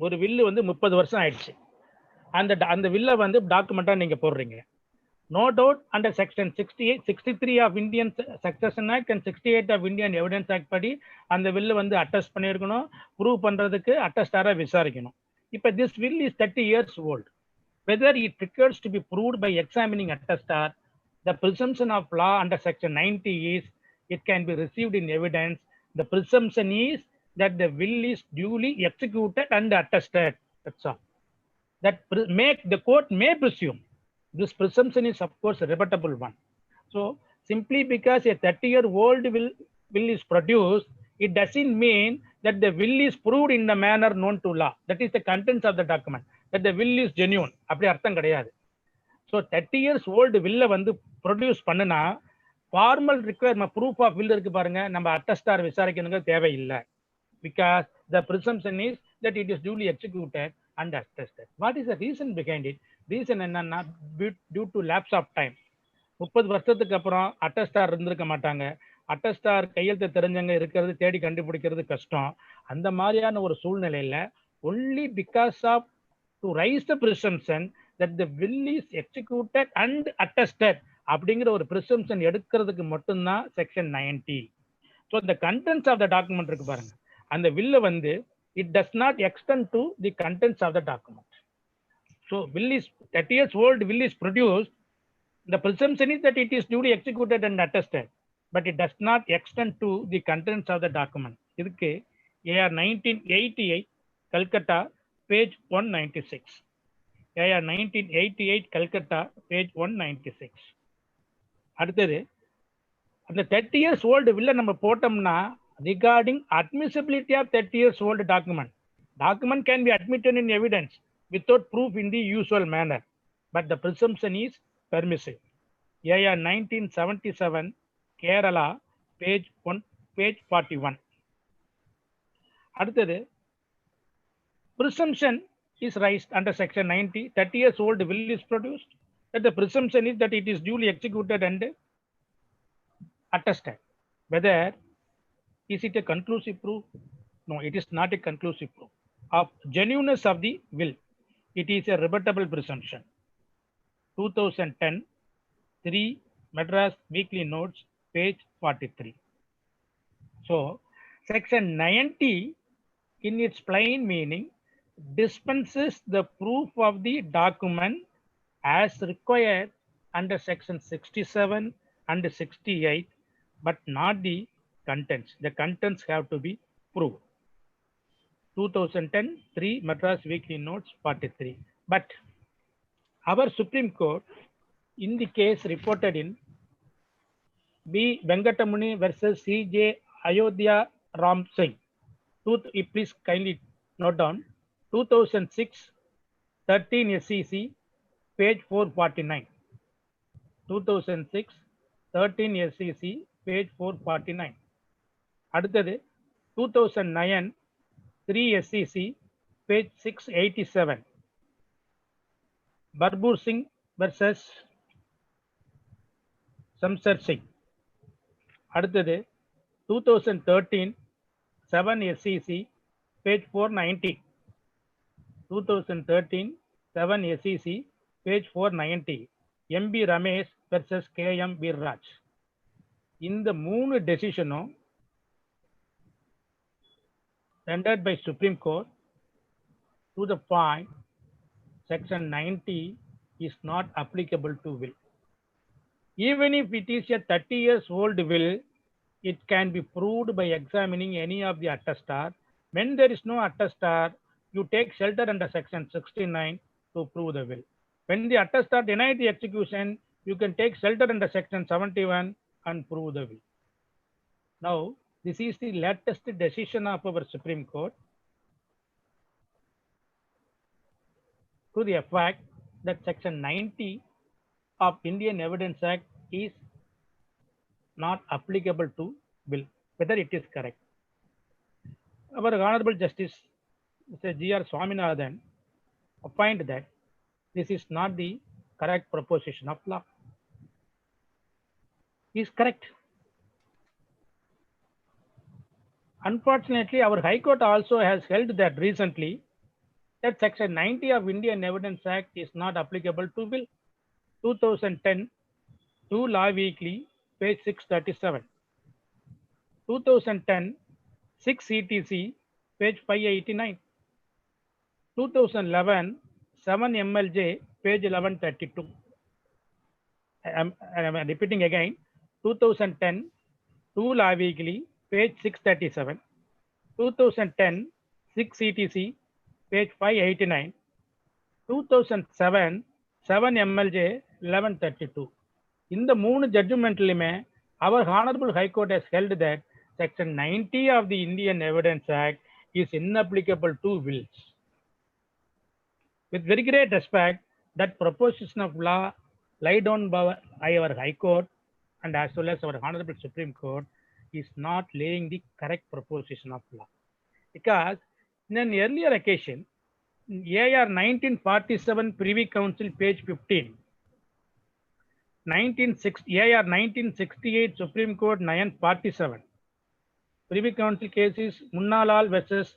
ஒரு வில்லு வந்து 30 வருஷம் ஆயிடுச்சு. அந்த வில்லை வந்து டாக்குமெண்டா நீங்க போடுறீங்க. No doubt under section 68, 63 of Indian succession act and 68 of Indian evidence act படி அந்த வில்லு வந்து அட்டஸ்ட் பண்ணியிருக்கணும். ப்ரூவ் பண்றதுக்கு அட்டஸ்டாரா விசாரிக்கணும். இப்போ this will is 30 years old. Whether it requires to be proved by examining attestar, the presumption of law under section 90 is it can be received in evidence. The presumption is that the will is duly executed and attested. That's all. That the court may presume. This presumption is of course a rebuttable one. So simply because a 30-year-old will is produced, it doesn't mean that the will is proved in the manner known to law. That is the contents of the document. That the will is genuine. அப்படி அர்த்தம் கிடையாது. So 30 years old வில்லை வந்து produce பண்ணுனா formal requirement proof of will இருக்கு பாருங்க, நம்ம அட்டஸ்டார் விசாரிக்கணுங்க தேவையில்லை. Because the presumption is that it is duly executed and attested. What is the reason behind it? Reason என்னன்னா due to lapse of time. 30 வருஷத்துக்கு அப்புறம் அட்டஸ்டார் இருந்திருக்க மாட்டாங்க. அட்டஸ்டார் கையெழுத்து தெரிஞ்சவங்க இருக்கிறது தேடி கண்டுபிடிக்கிறது கஷ்டம். அந்த மாதிரியான ஒரு சூழ்நிலையில only because of to raise the presumption that the will is executed and attested அப்படிங்கிற ஒரு presumption எடுக்கிறதுக்கு மட்டும்தான் செக்ஷன் 90. ஸோ இந்த கண்டென்ட்ஸ் ஆஃப் த டாக்குமெண்ட் இருக்கு பாருங்க, அந்த வில்ல வந்து it does not extend to the contents of the document. So will is 30 years old will is produced, the presumption is that it is duly executed and attested, but it does not extend to the contents of the document. இதுக்கு AR 1988 Calcutta page 196. AR 1988 Calcutta page 196. அடுத்தது அந்த 30 years old வில்ல நம்ம போட்டோம்னா regarding admissibility of 30 years old document can be admitted in evidence without proof in the usual manner, but the presumption is permissive. AR 1977 Kerala page 41. அடுத்தது presumption is raised under section 90. 30 years old will is produced, that the presumption is that it is duly executed and attested. Whether is it a conclusive proof? No, it is not a conclusive proof of genuineness of the will. It is a rebuttable presumption. 2010 3 Madras Weekly Notes page 43. So section 90 in its plain meaning dispenses the proof of the document as required under section 67 and 68, but not the contents. The contents have to be proved. 2010 3 Madras Weekly Notes 43. But our Supreme Court in the case reported in B. Venkatamuni versus C.J. Ayodhya Ram Singh, please kindly note down 2006 13 SEC page 449. 2006 13 SEC page 449. அடுத்தது 2009 3 SEC page 687. Barbur Singh versus Samsar Singh. அடுத்தது 2013 7 SEC page 490. 2013 7 SEC page 490. MB Ramesh versus KM Virraj. இந்த மூணு டெசிஷனும் rendered by Supreme Court to the point section 90 is not applicable to will. Even if it is a 30 years old will, it can be proved by examining any of the attestar. When there is no attestar, you take shelter under section 69 to prove the will. When the attestar denied the execution, you can take shelter under section 71 and prove the will. Now, this is the latest decision of our Supreme Court to the effect that section 90 of Indian Evidence Act is not applicable to will, whether it is correct. Our Honorable Justice Mr. G.R. Swaminathan opined that this is not the correct proposition of law. He is correct. Unfortunately, our High Court also has held that recently that Section 90 of Indian Evidence Act is not applicable to will. 2010, 2 Law Weekly, page 637. 2010, 6 CTC, page 589. 2011, 7 MLJ, page 1132. I'm repeating again. 2010, 2 Law Weekly, page 637. 2010, 6 CTC, page 589. 2007, 7 MLJ, 1132. In the moon judgment, our Honorable High Court has held that Section 90 of the Indian Evidence Act is inapplicable to wills. With very great respect, that proposition of law laid down by our High Court and as well as our Honorable Supreme Court is not laying the correct proposition of law. Because in an earlier occasion, AR 1947 Privy Council, page 15, AR 1968 Supreme Court 947, Privy Council cases Munnalal versus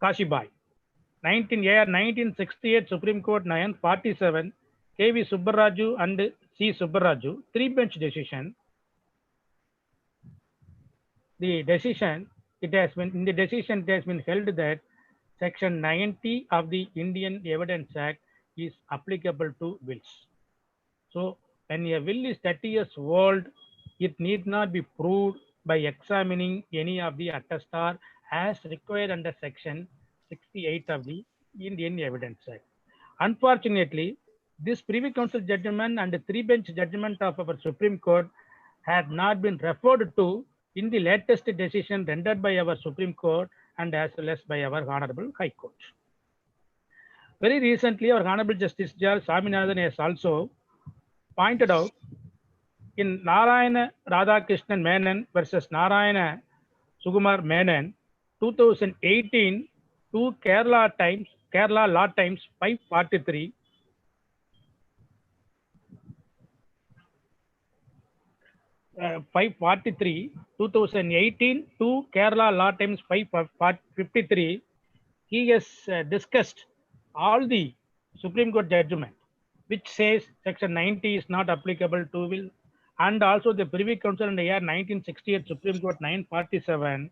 Kashibai. AR 1968 Supreme Court 947, KV Subbaraju and C. Subbaraju, 3-bench decision. The decision, it has been held that Section 90 of the Indian Evidence Act is applicable to wills. So when a will is 30 years old, it need not be proved by examining any of the attestar as required under Section 68 of the Indian Evidence Act. Unfortunately, this Privy Council judgment and the 3-bench judgment of our Supreme Court had not been referred to in the latest decision rendered by our Supreme Court and as well as by our Honorable High Court. Very recently, our Honorable Justice Judge Swaminathan has also pointed out in Narayana Radhakrishnan Menon versus Narayana Sukumar Menon, 2018, to Kerala Law Times 543. Uh, 543, 2018 to Kerala Law Times 553, he has discussed all the Supreme Court judgment, which says Section 90 is not applicable to will, and also the Privy Council in the year 1968 Supreme Court 947,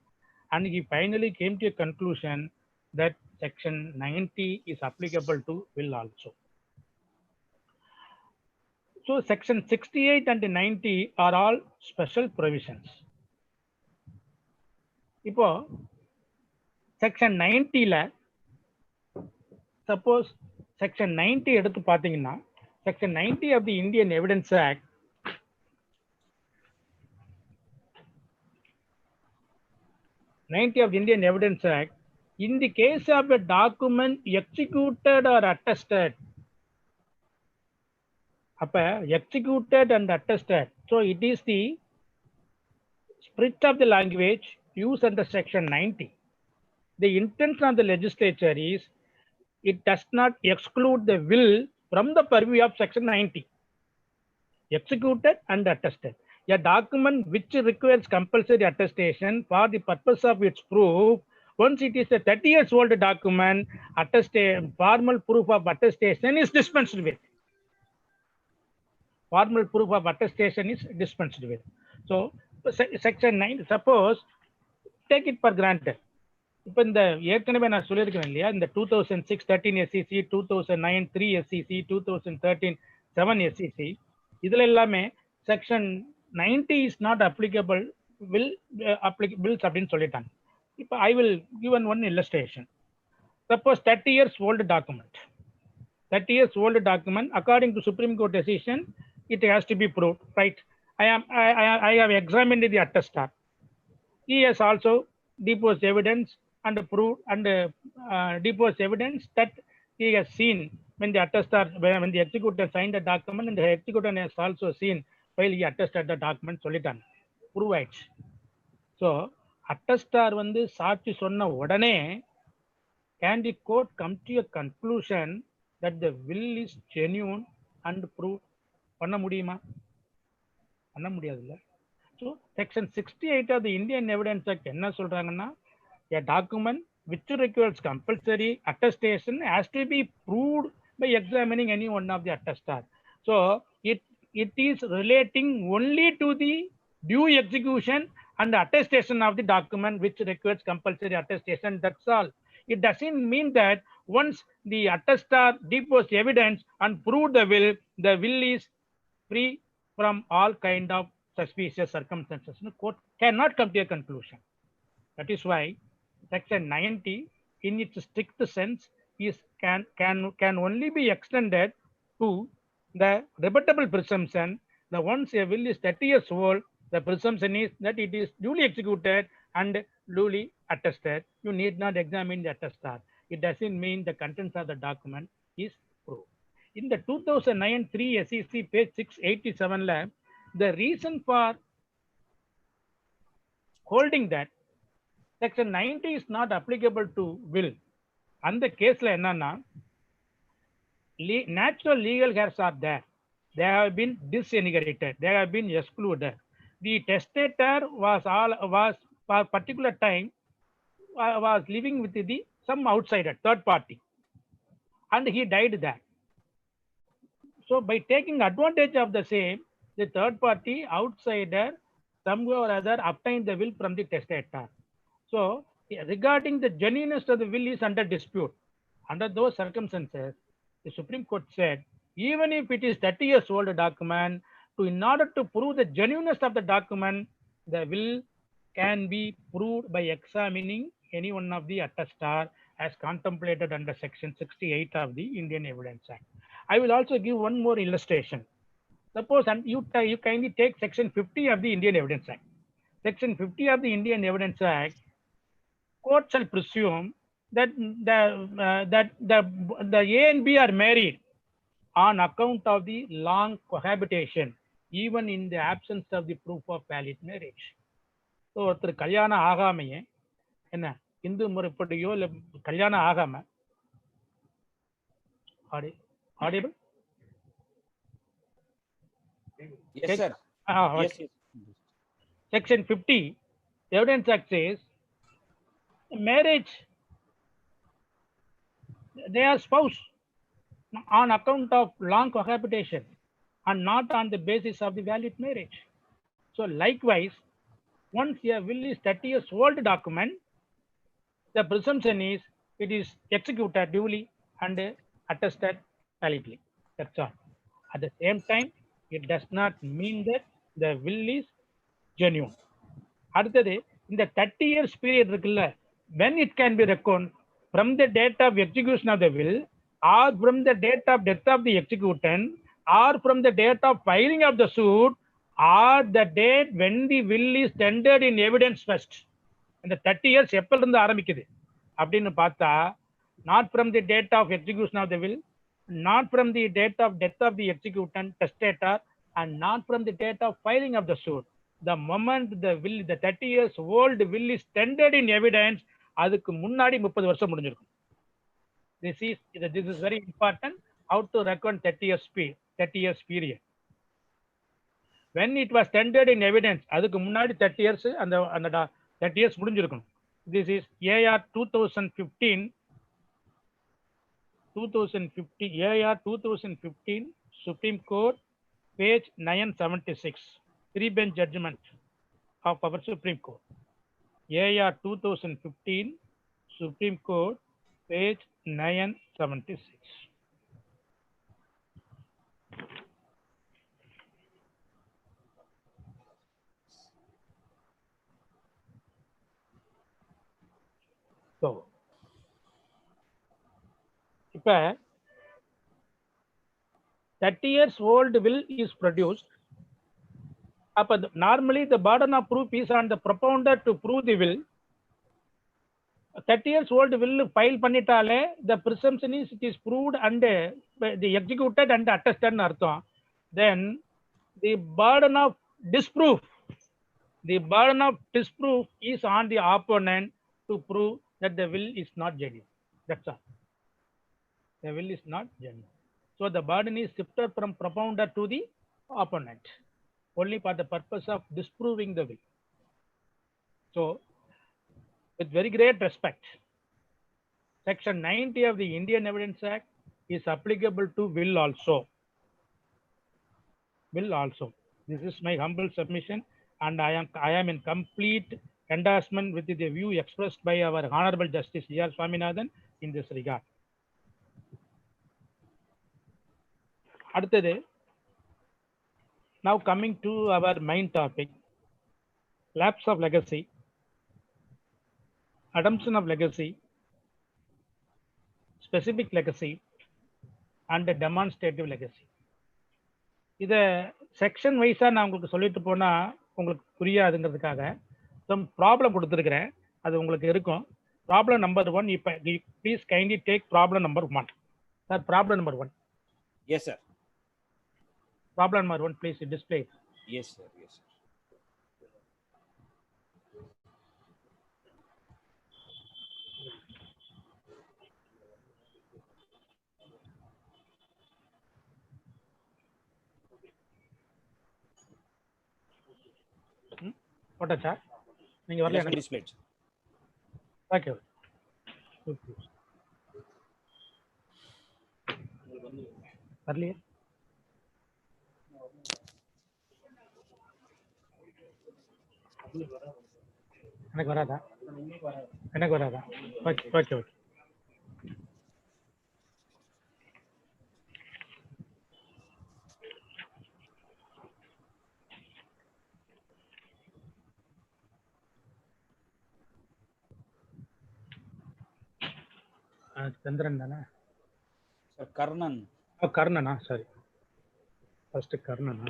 and he finally came to a conclusion that Section 90 is applicable to will also. So Section 68 and 90 are all special provisions. Now, Section 90 la, suppose Section 90 eduthu pathina, Section 90 of the Indian Evidence Act in the case of a document executed or attested, executed and attested. So it is the spirit of the language used under Section 90. The intention of the legislature is it does not exclude the will from the purview of Section 90. Executed and attested. A document which requires compulsory attestation for the purpose of its proof, once it is a 30 years old document, formal proof of attestation is dispensed with. Formal proof of attestation is dispensed with. So, Section 9, suppose, take it for granted. In the 2006 13 SEC, 2009 3 SEC, 2013 7 SEC, Section 90 is not applicable, bills அப்படின்னு சொல்லிட்டாங்க. I will give one illustration. Suppose 30 years old document. 30 years old document, according to Supreme Court decision, it has to be proved, right? I have examined the attestar. He has also deposed evidence and proved and deposed evidence that he has seen when the attestar, when the executor signed the document, and the executor has also seen while he attested the document. Solitan provides. So, attestar வந்து சாட்சி சொன்ன உடனே, can the court come to a conclusion that the will is genuine and proved? பண்ண முடியுமா? பண்ண முடியாதுல்ல. So section 68 of the Indian Evidence Act என்ன சொல்றாங்கன்னா, a document which requires compulsory attestation has to be proved by examining any one of the attestar. So it is relating only to the due execution and attestation of the document which requires compulsory attestation. That's all. It doesn't mean that once the attestar deposed evidence and proved the will is free from all kind of suspicious circumstances. The court cannot come to a conclusion. That is why section 90 in its strict sense is can only be extended to the rebuttable presumption that once a will is 30 years old, the presumption is that it is duly executed and duly attested. You need not examine the attestar. It doesn't mean the contents of the document is proved. In the 2009 3 SEC page 687, the reason for holding that section 90 is not applicable to will, அந்த கேஸ்ல என்னன்னா, natural legal heirs are there. They have been disintegrated. They have been excluded. The testator was for particular time was living with some outsider, third party, and he died there. So by taking advantage of the same, the third party outsider somehow or other obtained the will from the testator. So regarding the genuineness of the will is under dispute. Under those circumstances, the Supreme Court said, even if it is 30 years old document, in order to prove the genuineness of the document, the will can be proved by examining any one of the attestar as contemplated under section 68 of the Indian Evidence Act. I will also give one more illustration. Suppose you kindly take section 50 of the Indian Evidence Act. Section 50 of the Indian Evidence Act, court shall presume that the A and B are married on account of the long cohabitation, even in the absence of the proof of valid marriage. So ஒருத்தர் கல்யாணம் ஆகாமையே என்ன இந்து முறைப்படியோ இல்ல கல்யாணம் ஆகாம audible? Yes, sir. Yes. Section 50 Evidence Act says marriage, they are spouse on account of long cohabitation and not on the basis of the valid marriage. So likewise, once a will is 30 years old document, the presumption is it is executed duly and attested validly. That's all. At the same time, it does not mean that the will is genuine. அடுத்தது இந்த 30 years period இருக்குல்ல, when it can be reckoned from the date of execution of the will or from the date of death of the executant or from the date of filing of the suit or the date when the will is tendered in evidence first. இந்த 30 years எப்பல இருந்து ஆரம்பிக்குது அப்படின்னு பார்த்தா, not from the date of execution of the will, not from the date of death of the executant, testator, and not from the date of filing of the suit. The moment the will, the 30 years old will is tendered in evidence, அதுக்கு முன்னாடி 30 வருஷம் முடிஞ்சிருக்கும். This is very important, how to reckon 30 years period. When it was tendered in evidence, அதுக்கு முன்னாடி 30 years அந்த 30 years முடிஞ்சிருக்கும். This is AR 2015 AR 2015 Supreme Court page 976, 3-bench judgment of our Supreme Court. AR 2015 Supreme Court page 976. So இப்ப 30 years old will is produced. அப்ப normally the burden of proof is on the propounder to prove the will. 30 years old will file பண்ணிட்டாலே the presumption is it is proved and the executed and attested அர்த்தம். Then the burden of disproof is on the opponent to prove that the will is not genuine. That's all. The will is not genuine. So the burden is shifted from propounder to the opponent. only for the purpose of disproving the will. So, with very great respect, Section 90 of the Indian Evidence Act is applicable to will also. Will also. This is my humble submission, and I am in complete endorsement with the view expressed by our Honorable Justice E.R. Swaminathan in this regard. அடுத்தது, now coming to our main topic, lapse of legacy, adoption of legacy, specific legacy, and demonstrative legacy. இதை section வைஸா நான் உங்களுக்கு சொல்லிட்டு போனா உங்களுக்கு புரியாதுங்கிறதுக்காக some problem கொடுத்துருக்கிறேன், அது உங்களுக்கு இருக்கும். ப்ராப்ளம் நம்பர் 1, இப்போ please kindly take problem number 1. Sir, problem number 1. Yes sir. Problem number 1, please display. Yes sir. Yes sir. போட்டாச்சா? நீங்க வரல? டிஸ்பிளே. ஓகே. வரலையே? எனக்கு வராதா? எனக்கு வராதா? Okay okay okay. சந்திரன் தானே? சார், கர்ணன். கர்ணனா? சாரி, ஃபர்ஸ்ட் கர்ணனா?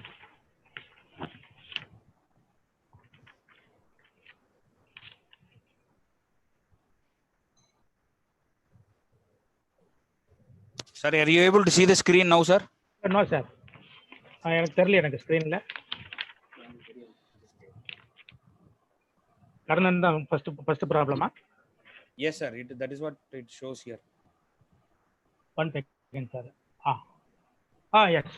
Sir, are you able to see the screen now, sir? No, sir. எனக்கு தெரியல, எனக்கு ஸ்கிரீன்ல கர்ணன் தான் ஃபர்ஸ்ட் ப்ராப்ளமா? Yes, sir. That is what it shows here. One second, sir. Yes.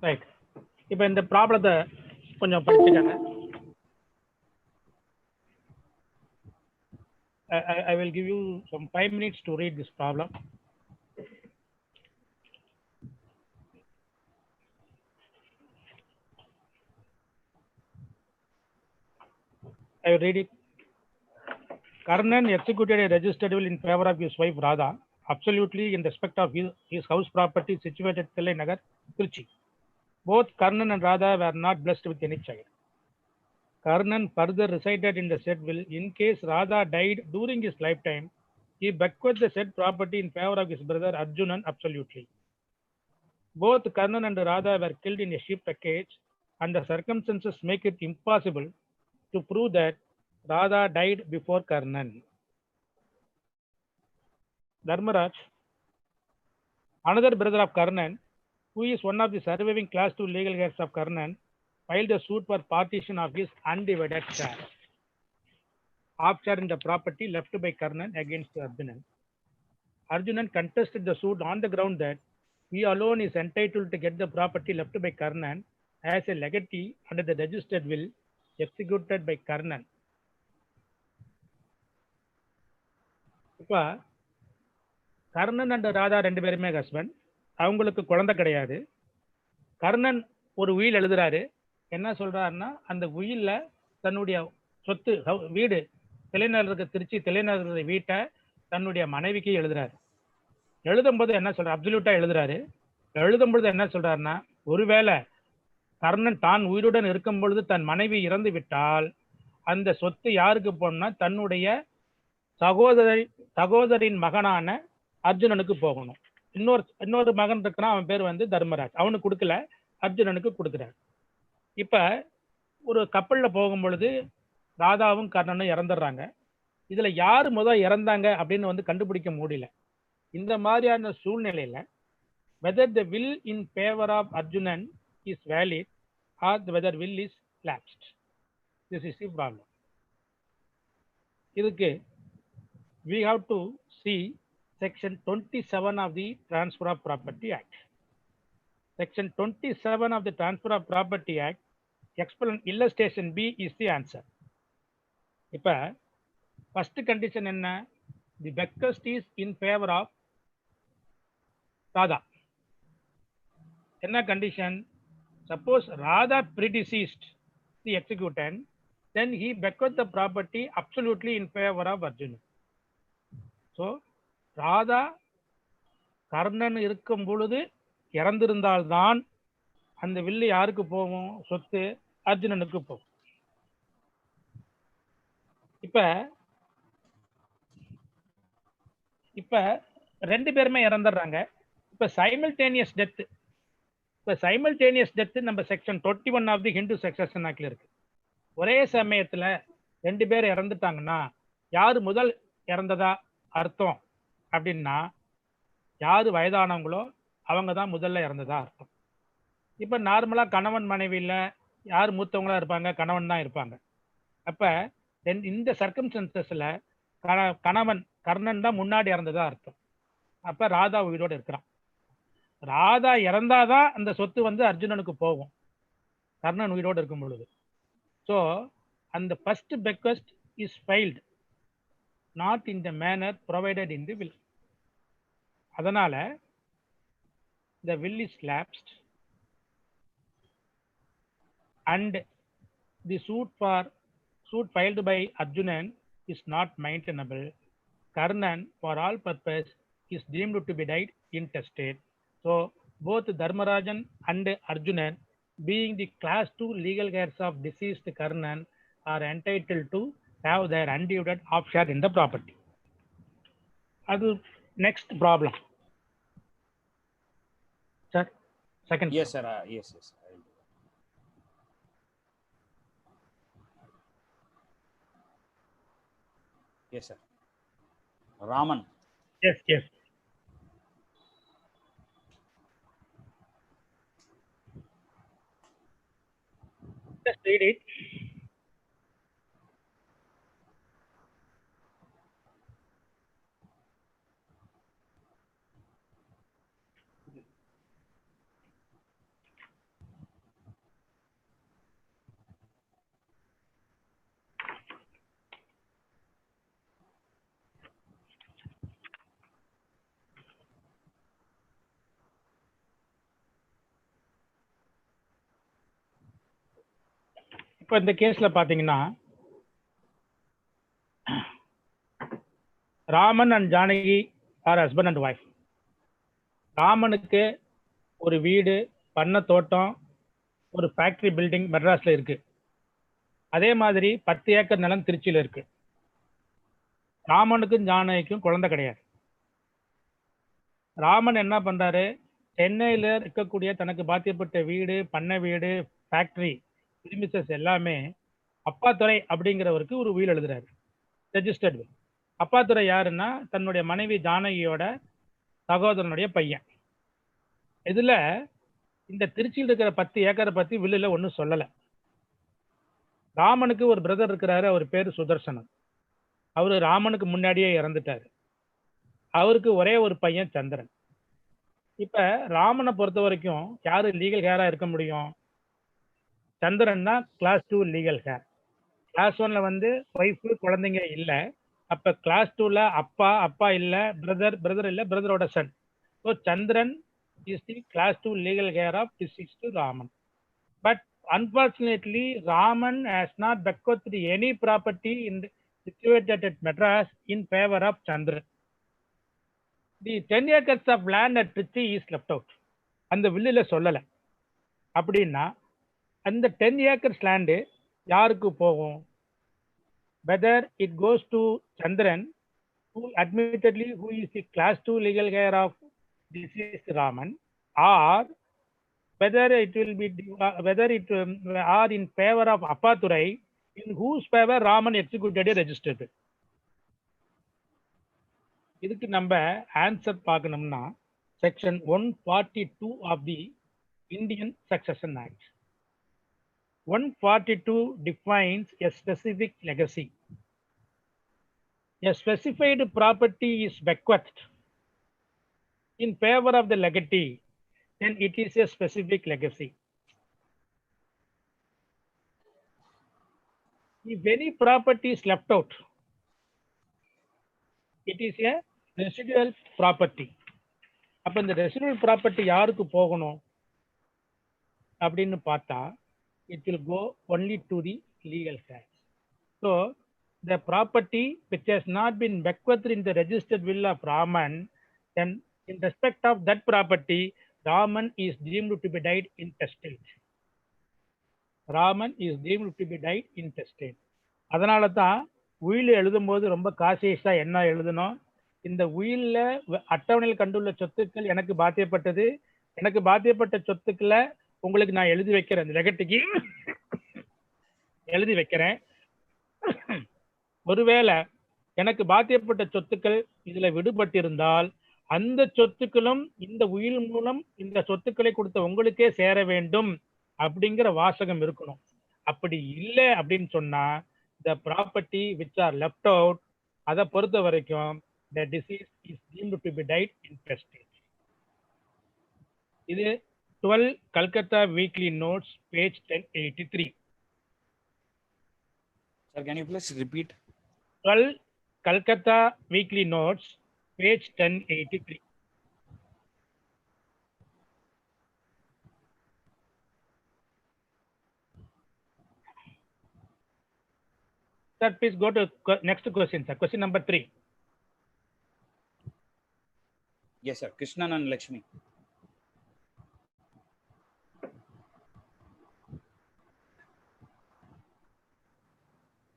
Right. இப்போ இந்த ப்ராப்ளத்தை கொஞ்சம் படிச்சுக்கங்க. I will give you some 5 minutes to read this problem. I will read it. Karnan executed a registered will in favor of his wife Radha, absolutely in respect of his house property situated at Tillai Nagar, Trichy. Both Karnan and Radha were not blessed with any child. Karnan further recited in the said will, in case Radha died during his lifetime, he bequeathed the said property in favor of his brother Arjunan absolutely. Both Karnan and Radha were killed in a ship wreckage, and the circumstances make it impossible to prove that Radha died before Karnan. Dharmaraj, another brother of Karnan, who is one of the surviving class 2 legal heirs of Karnan, filed a suit for partition of his undivided share in the property left by Karnan against Arjunan. Arjunan contested the suit on the ground that he alone is entitled to get the property left by Karnan as a legatee under the registered will executed by Karnan. இப்போ Karnan and Radha 2 பேருமே husband. அவங்களுக்கு குழந்தை கிடையாது. கர்ணன் ஒரு உயில் எழுதுறாரு. என்ன சொல்றாருன்னா, அந்த உயில்ல தன்னுடைய சொத்து வீடு திருச்சி தில்லைநகர் வீட்டை தன்னுடைய மனைவிக்கு எழுதுறாரு. எழுதும்போது என்ன சொல்றாரு, அப்சல்யூட்டா எழுதுறாரு. எழுதும்பொழுது என்ன சொல்றாருன்னா, ஒருவேளை கர்ணன் தான் உயிருடன் இருக்கும் பொழுது தன் மனைவி இறந்து விட்டால் அந்த சொத்து யாருக்கு போகணும்னா தன்னுடைய சகோதரின் மகனான அர்ஜுனனுக்கு போகணும். இன்னொரு மகன் இருக்கிறான், அவன் பேர் வந்து தர்மராஜ். அவனுக்கு கொடுக்கல, அர்ஜுனனுக்கு கொடுக்குறாரு. இப்ப ஒரு கப்பல்ல போகும் பொழுது ராதாவும் கர்ணனும் இறந்துடுறாங்க. இதுல யாரு முதல் இறந்தாங்க அப்படின்னு வந்து கண்டுபிடிக்க முடியல. இந்த மாதிரியான சூழ்நிலையில whether the will in favor of Arjunan is valid or whether will is lapsed. This is the problem. இதுக்கு we have to see section 27 of the Transfer of Property Act. Section 27 of the Transfer of Property Act, illustration B is the answer. இப்ப first condition என்ன? The bequest is in favor of Radha. என்ன condition? Suppose Radha predeceased the executant, then he bequeathed the property absolutely in favor of Arjuna. So Radha Karnan இருக்கும் பொழுது இறந்திருந்தால்தான் அந்த வில்லு யாருக்கு போகும்? சொத்து அர்ஜுனனுக்கு போகும். இப்ப ரெண்டு பேருமே இறந்துடுறாங்க. இப்ப சைமல்டேனியஸ் டெத் நம்ம section 21 of the Hindu succession ஆக்ட்ல இருக்கு. ஒரே சமயத்துல ரெண்டு பேர் இறந்துட்டாங்கன்னா யாரு முதல் இறந்ததா அர்த்தம் அப்படின்னா, யாரு வயதானவங்களோ அவங்க தான் முதல்ல இறந்ததா அர்த்தம். இப்ப நார்மலா கணவன் மனைவியில யார் மூத்தவங்களா இருப்பாங்க? கணவன் தான் இருப்பாங்க. அப்ப இந்த சர்க்கம்ஸ்டன்சஸ்ல கணவன் கர்ணன் தான் முன்னாடி இறந்ததா அர்த்தம். அப்ப ராதா உயிரோடு இருக்கிறான். ராதா இறந்தாதான் அந்த சொத்து வந்து அர்ஜுனனுக்கு போகும், கர்ணன் உயிரோடு இருக்கும் பொழுது. ஸோ அந்த first bequest is filed not in the manner provided in the will. அதனால the will is lapsed and the suit filed by Arjunan is not maintainable. Karnan for all purpose is deemed to be died intestate. So both Dharmarajan and Arjunan, being the class 2 legal heirs of deceased Karnan, are entitled to have their undivided half share in the property. Adu next problem. Sir, second. Yes, sir. Yes. Yes, sir. Raman. Yes. Just read it. இப்போ இந்த கேஸ்ல பாத்தீங்கன்னா Raman and Janaki or husband and wife. ராமனுக்கு ஒரு வீடு, பண்ணை தோட்டம், ஒரு ஃபேக்டரி பில்டிங் மெட்ராஸ்ல இருக்கு. அதே மாதிரி 10 ஏக்கர் நிலம் திருச்சியில இருக்கு. ராமனுக்கும் ஜானகிக்கும் குழந்தை கிடையாது. ராமன் என்ன பண்றாரு? சென்னையில இருக்கக்கூடிய தனக்கு பாத்தியப்பட்ட வீடு, பண்ணை வீடு, ஃபேக்டரி பிரிமிசஸ் எல்லாமே அப்பாத்துரை அப்படிங்கிறவருக்கு ஒரு வீல் எழுதுறாரு, ரெஜிஸ்டர்ட் வில். அப்பாத்துரை யாருன்னா தன்னுடைய மனைவி ஜானகியோட சகோதரனுடைய பையன். இதுல இந்த திருச்சியில் இருக்கிற 10 ஏக்கரை பத்தி வில்லுல ஒன்றும் சொல்லலை. ராமனுக்கு ஒரு பிரதர் இருக்கிறாரு, அவர் பேரு சுதர்சனன். அவரு ராமனுக்கு முன்னாடியே இறந்துட்டாரு. அவருக்கு ஒரே ஒரு பையன் சந்திரன். இப்ப ராமனை பொறுத்த வரைக்கும் யாரு லீகல் ஹேரா இருக்க முடியும்? சந்திரன் தான் கிளாஸ் 2 லீகல் ஹேர். கிளாஸ் 1ல வந்து ஒய்ஃபு குழந்தைங்க இல்லை. அப்ப கிளாஸ் 2ல அப்பா இல்லை, பிரதர் இல்லை, பிரதரோட son. So Chandran is the class 2 legal heir of deceased Raman. But unfortunately Raman has not bequeathed any property situated at Madras in favor of Chandran. The 10 acres of land at Trichy is left out. அந்த வில்லுல சொல்லல. அப்படின்னா அந்த 10 acres land யாருக்கு போகும்? Whether it goes to Chandran, who admittedly who is the class 2 legal heir of deceased Raman, or whether it are in favor of Apaturai, in whose favor Raman executed a registered. இதுக்கு நம்ம answer பார்க்கணும்னா section 142 of the Indian succession act. 142 defines a specific legacy. A specified property is bequeathed in favor of the legatee, then it is a specific legacy. If any property is left out, it is a residual property. அப்ப இந்த residual property யாருக்கு போகணும் அப்படின்னு பார்த்தா it will go only to the legal heirs. So the property which has not been bequeathed in the registered will of Raman, then in respect of that property, Raman is deemed to be died intestate. Raman is deemed to be died intestate. அதனால தான் உயில் எழுதும்போது ரொம்ப காசியஸா என்ன எழுதணும், இந்த உயில்ல அட்டவணையில் கண்டுள்ள சொத்துக்கள் எனக்கு பாத்தியப்பட்டது, எனக்கு பாத்தியப்பட்ட சொத்துக்களை உங்களுக்கு நான் எழுதி வைக்கிறேன், இந்த லெகட்டிக்கு எழுதி வைக்கிறேன். ஒருவேளை எனக்கு பாத்தியப்பட்ட சொத்துக்கள் இதுல விடுபட்டிருந்தால் அந்த சொத்துக்களும் இந்த உயில் மூலம் இந்த சொத்துக்களை கொடுத்த உங்களுக்கே சேர வேண்டும் அப்படிங்கிற வாசகம் இருக்கணும். அப்படி இல்லை அப்படின்னு சொன்னா the property which are left out, அதை பொறுத்த வரைக்கும் the deceased is deemed to be died intestate. இது 12 Calcutta Weekly Notes, page 1083. Sir, can you please repeat? 12 Calcutta Weekly Notes, page 1083. Sir, please go to next question, sir. Question number 3. Yes, sir. Krishnan and Lakshmi.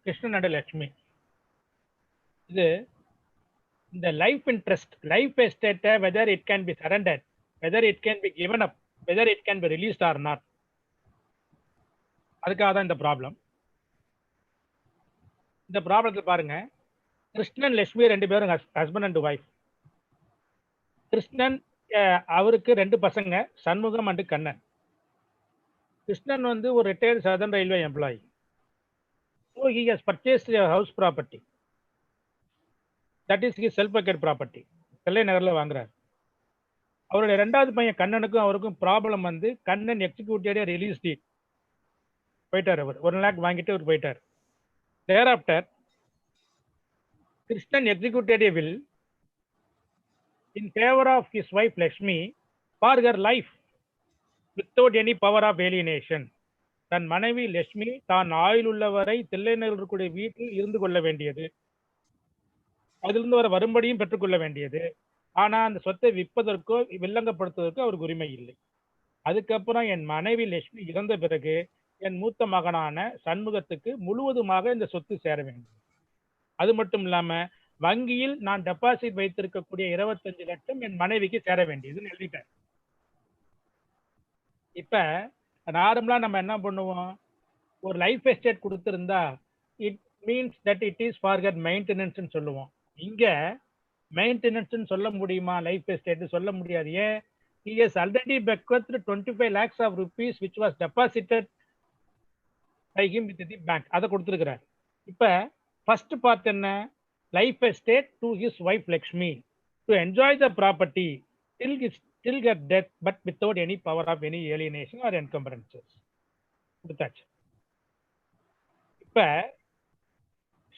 Krishnan and Lakshmi. The life interest, life estate, whether it can be surrendered, whether it can be given up, whether it can be released or not. அதுக்காக தான் இந்த problem. இந்த ப்ராப்ளத்தில் பாருங்க, கிருஷ்ணன் லட்சுமி ரெண்டு பேரும் husband and wife. Krishnan அவருக்கு ரெண்டு பசங்க, சண்முகம் அண்ட் கண்ணன். கிருஷ்ணன் வந்து ஒரு retired southern railway employee. So he has purchased a house property. That is his self-acquired property. செல்லை நகரில் வாங்குறார். அவருடைய ரெண்டாவது பையன் கண்ணனுக்கும் அவருக்கும் ப்ராப்ளம் வந்து, கண்ணன் எக்ஸிக்யூட்டட் ரிலீஸ் டீட் போயிட்டார். அவர் 1 lakh வாங்கிட்டு அவர் போயிட்டார். Thereafter, Krishnan executed a will in favor of his wife Lakshmi for her life without any power of alienation. தன் மனைவி லட்சுமி தான் ஆயுள் உள்ளவரை தில்லைநகருடைய வீட்டில் இருந்து கொள்ள வேண்டியது, அதிலிருந்து வர வரும்படியும் பெற்றுக்கொள்ள வேண்டியது. ஆனா அந்த சொத்தை விற்பதற்கோ வில்லங்கப்படுத்துவதற்கோ அவருக்கு உரிமை இல்லை. அதுக்கப்புறம் என் மனைவி லட்சுமி இறந்த பிறகு என் மூத்த மகனான சண்முகத்துக்கு முழுவதுமாக இந்த சொத்து சேர வேண்டும். அது மட்டும் இல்லாம வங்கியில் நான் டெபாசிட் வைத்திருக்கக்கூடிய 25 லட்சம் என் மனைவிக்கு சேர வேண்டியதுன்னு எழுதிட்டேன். இப்ப நார்மலா நம்ம என்ன பண்ணுவோம், ஒரு லைஃப் எஸ்டேட் கொடுத்திருந்தா it means that it is for her maintenance சொல்லுவோம். இங்க மெயின்டெனன்ஸ் சொல்ல முடியுமா? லைஃப் எஸ்டேட் சொல்ல முடியாது. ஏன்? he has already bequeathed 25 lakhs of rupees which was deposited by him with the bank. அதை கொடுத்திருக்கிறார். இப்ப ஃபர்ஸ்ட் பார்ட் என்ன? Life estate to his wife Lakshmi to enjoy the property till her death but without any power of any alienation or encumbrances. கொடுத்தாச்சு. இப்ப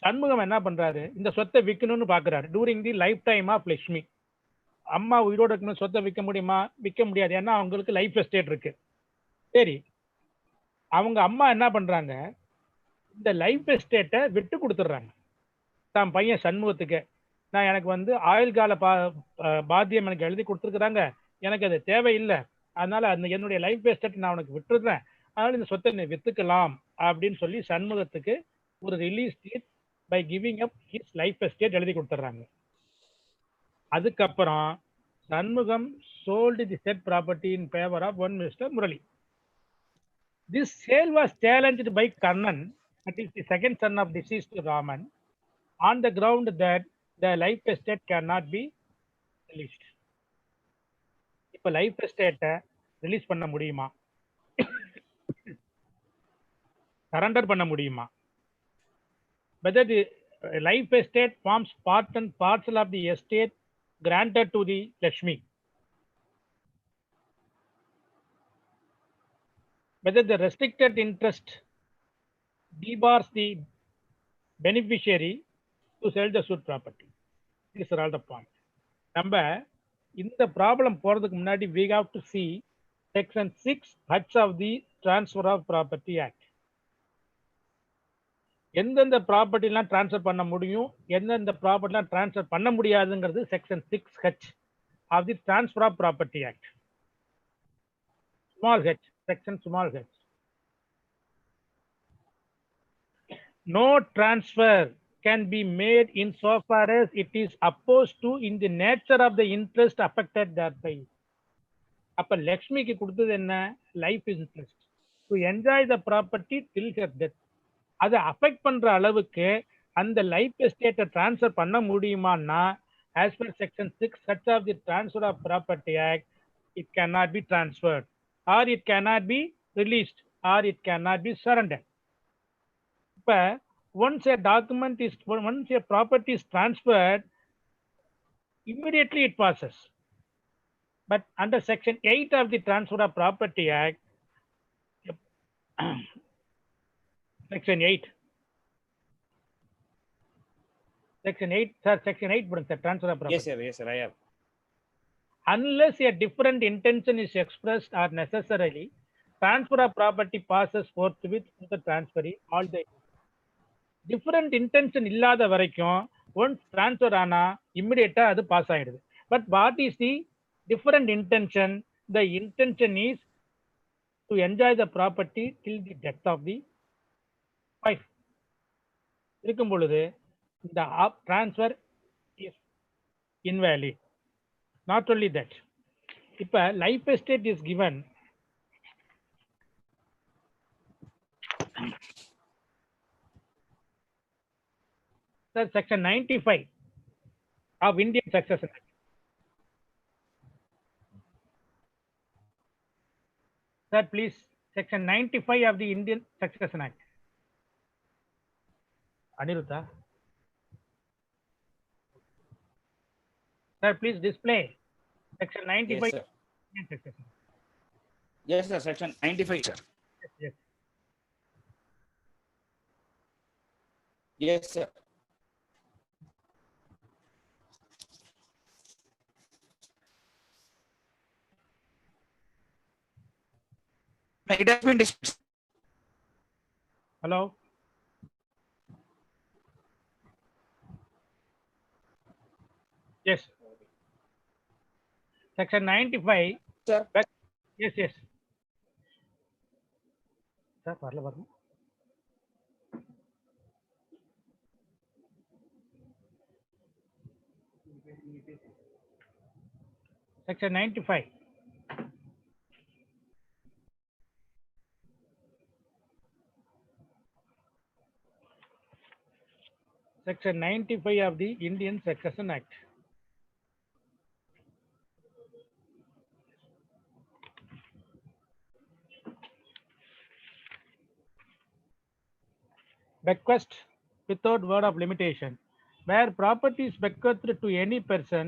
சண்முகம் என்ன பண்றாரு? இந்த சொத்தை விற்கணும்னு பாக்குறாரு. During the life time of Lakshmi. அம்மா உயிரோட இருக்கணும், சொத்தை விற்க முடியுமா? விற்க முடியாது. ஏன்னா அவங்களுக்கு லைஃப் எஸ்டேட் இருக்கு. சரி, அவங்க அம்மா என்ன பண்றாங்க? இந்த லைஃப் எஸ்டேட்டை விட்டு கொடுத்துட்றாங்க தான் பையன் சண்முகத்துக்கு. நான் எனக்கு வந்து ஆயுள் கால பாத்தியம் எனக்கு எழுதி கொடுத்துருக்குறாங்க, எனக்கு அது தேவையில்லை, அதனால அந்த என்னுடைய லைஃப் எஸ்டேட் நான் உனக்கு விட்டுருறேன், அதனால இந்த சொத்தை நீ வித்துக்கலாம் அப்படின்னு சொல்லி சண்முகத்துக்கு ஒரு release deed by giving up his life estate எழுதி கொடுத்துட்றாங்க. அதுக்கப்புறம் Shanmugam sold the said property in favor of one Mr. Murali. This sale was challenged by Kannan, that is the second son of deceased Raman, on the ground that the life estate cannot be released. இப்ப life எஸ்டேட்டை release பண்ண முடியுமா? Surrender பண்ண முடியுமா? Whether the life estate forms part and parcel of the estate granted to the Lakshmi. Whether the restricted interest debars the beneficiary to sell the suit property. These are all the points. நம்ம இந்த problem போறதுக்கு முன்னாடி we have to see section 6 of the transfer of property act. எந்தெந்த ப்ராப்பர்ட்டிலாம் transfer பண்ண முடியும், எந்தெந்த ப்ராப்பர்ட்டிலாம் transfer பண்ண முடியாதுங்கிறது section 6H of the transfer of property act. Small H, section small H. No transfer can be made in so far as it is opposed to in the nature of the interest affected thereby. அப்ப லக்ஷ்மிக்கு கொடுத்தது என்ன? Life interest to enjoy the property till her death. அதை affect பண்ற அளவுக்கு அந்த life எஸ்டேட்டை transfer பண்ண முடியுமான்னா, as per section 6 of the transfer of property act, it can not be transferred or it can not be released or it can not be surrender. இப்ப once a property is transferred, immediately it passes. But under section 8 of the Transfer of Property Act, section 8, sir, section 8 brings the transfer of property. Yes, sir, I have. Unless a different intention is expressed or necessarily, transfer of property passes forthwith to the transferee. All the different intention இல்லாத வரைக்கும் once transfer ஆனா immediate அது pass ஆயிடுது. But what is the different intention? The intention is to enjoy the property till the death of the wife. இருக்கும் பொழுது இந்த transfer is invalid. Not only that, இப்ப life estate is given section 95 of Indian Succession Act. Sir, please, section 95 of the Indian Succession Act. Aniruddha. Sir, please display section 95. Yes, sir. Indian Succession Act. Yes, sir, section 95, sir. Yes. Yes, sir. It has been discussed. Hello. Yes. Section 95. Sir. Yes. Sir, parla varna. Section 95. Section 95 of the Indian Succession Act. Bequest without word of limitation. Where property is bequeathed to any person,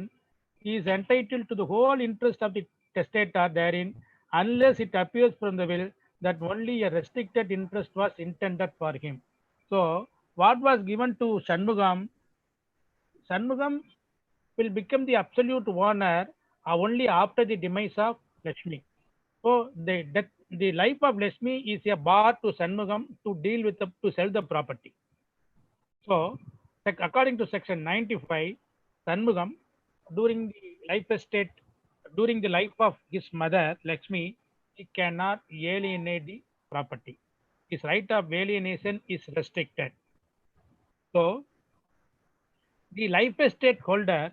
he is entitled to the whole interest of the testator therein, unless it appears from the will that only a restricted interest was intended for him. So, what was given to Shanmugam will become the absolute owner only after the demise of Lakshmi. So, the life of Lakshmi is a bar to Shanmugam to deal with to sell the property. So, according to section 95, Shanmugam, during the life of his mother Lakshmi, he cannot alienate the property. His right of alienation is restricted. So, the life estate holder,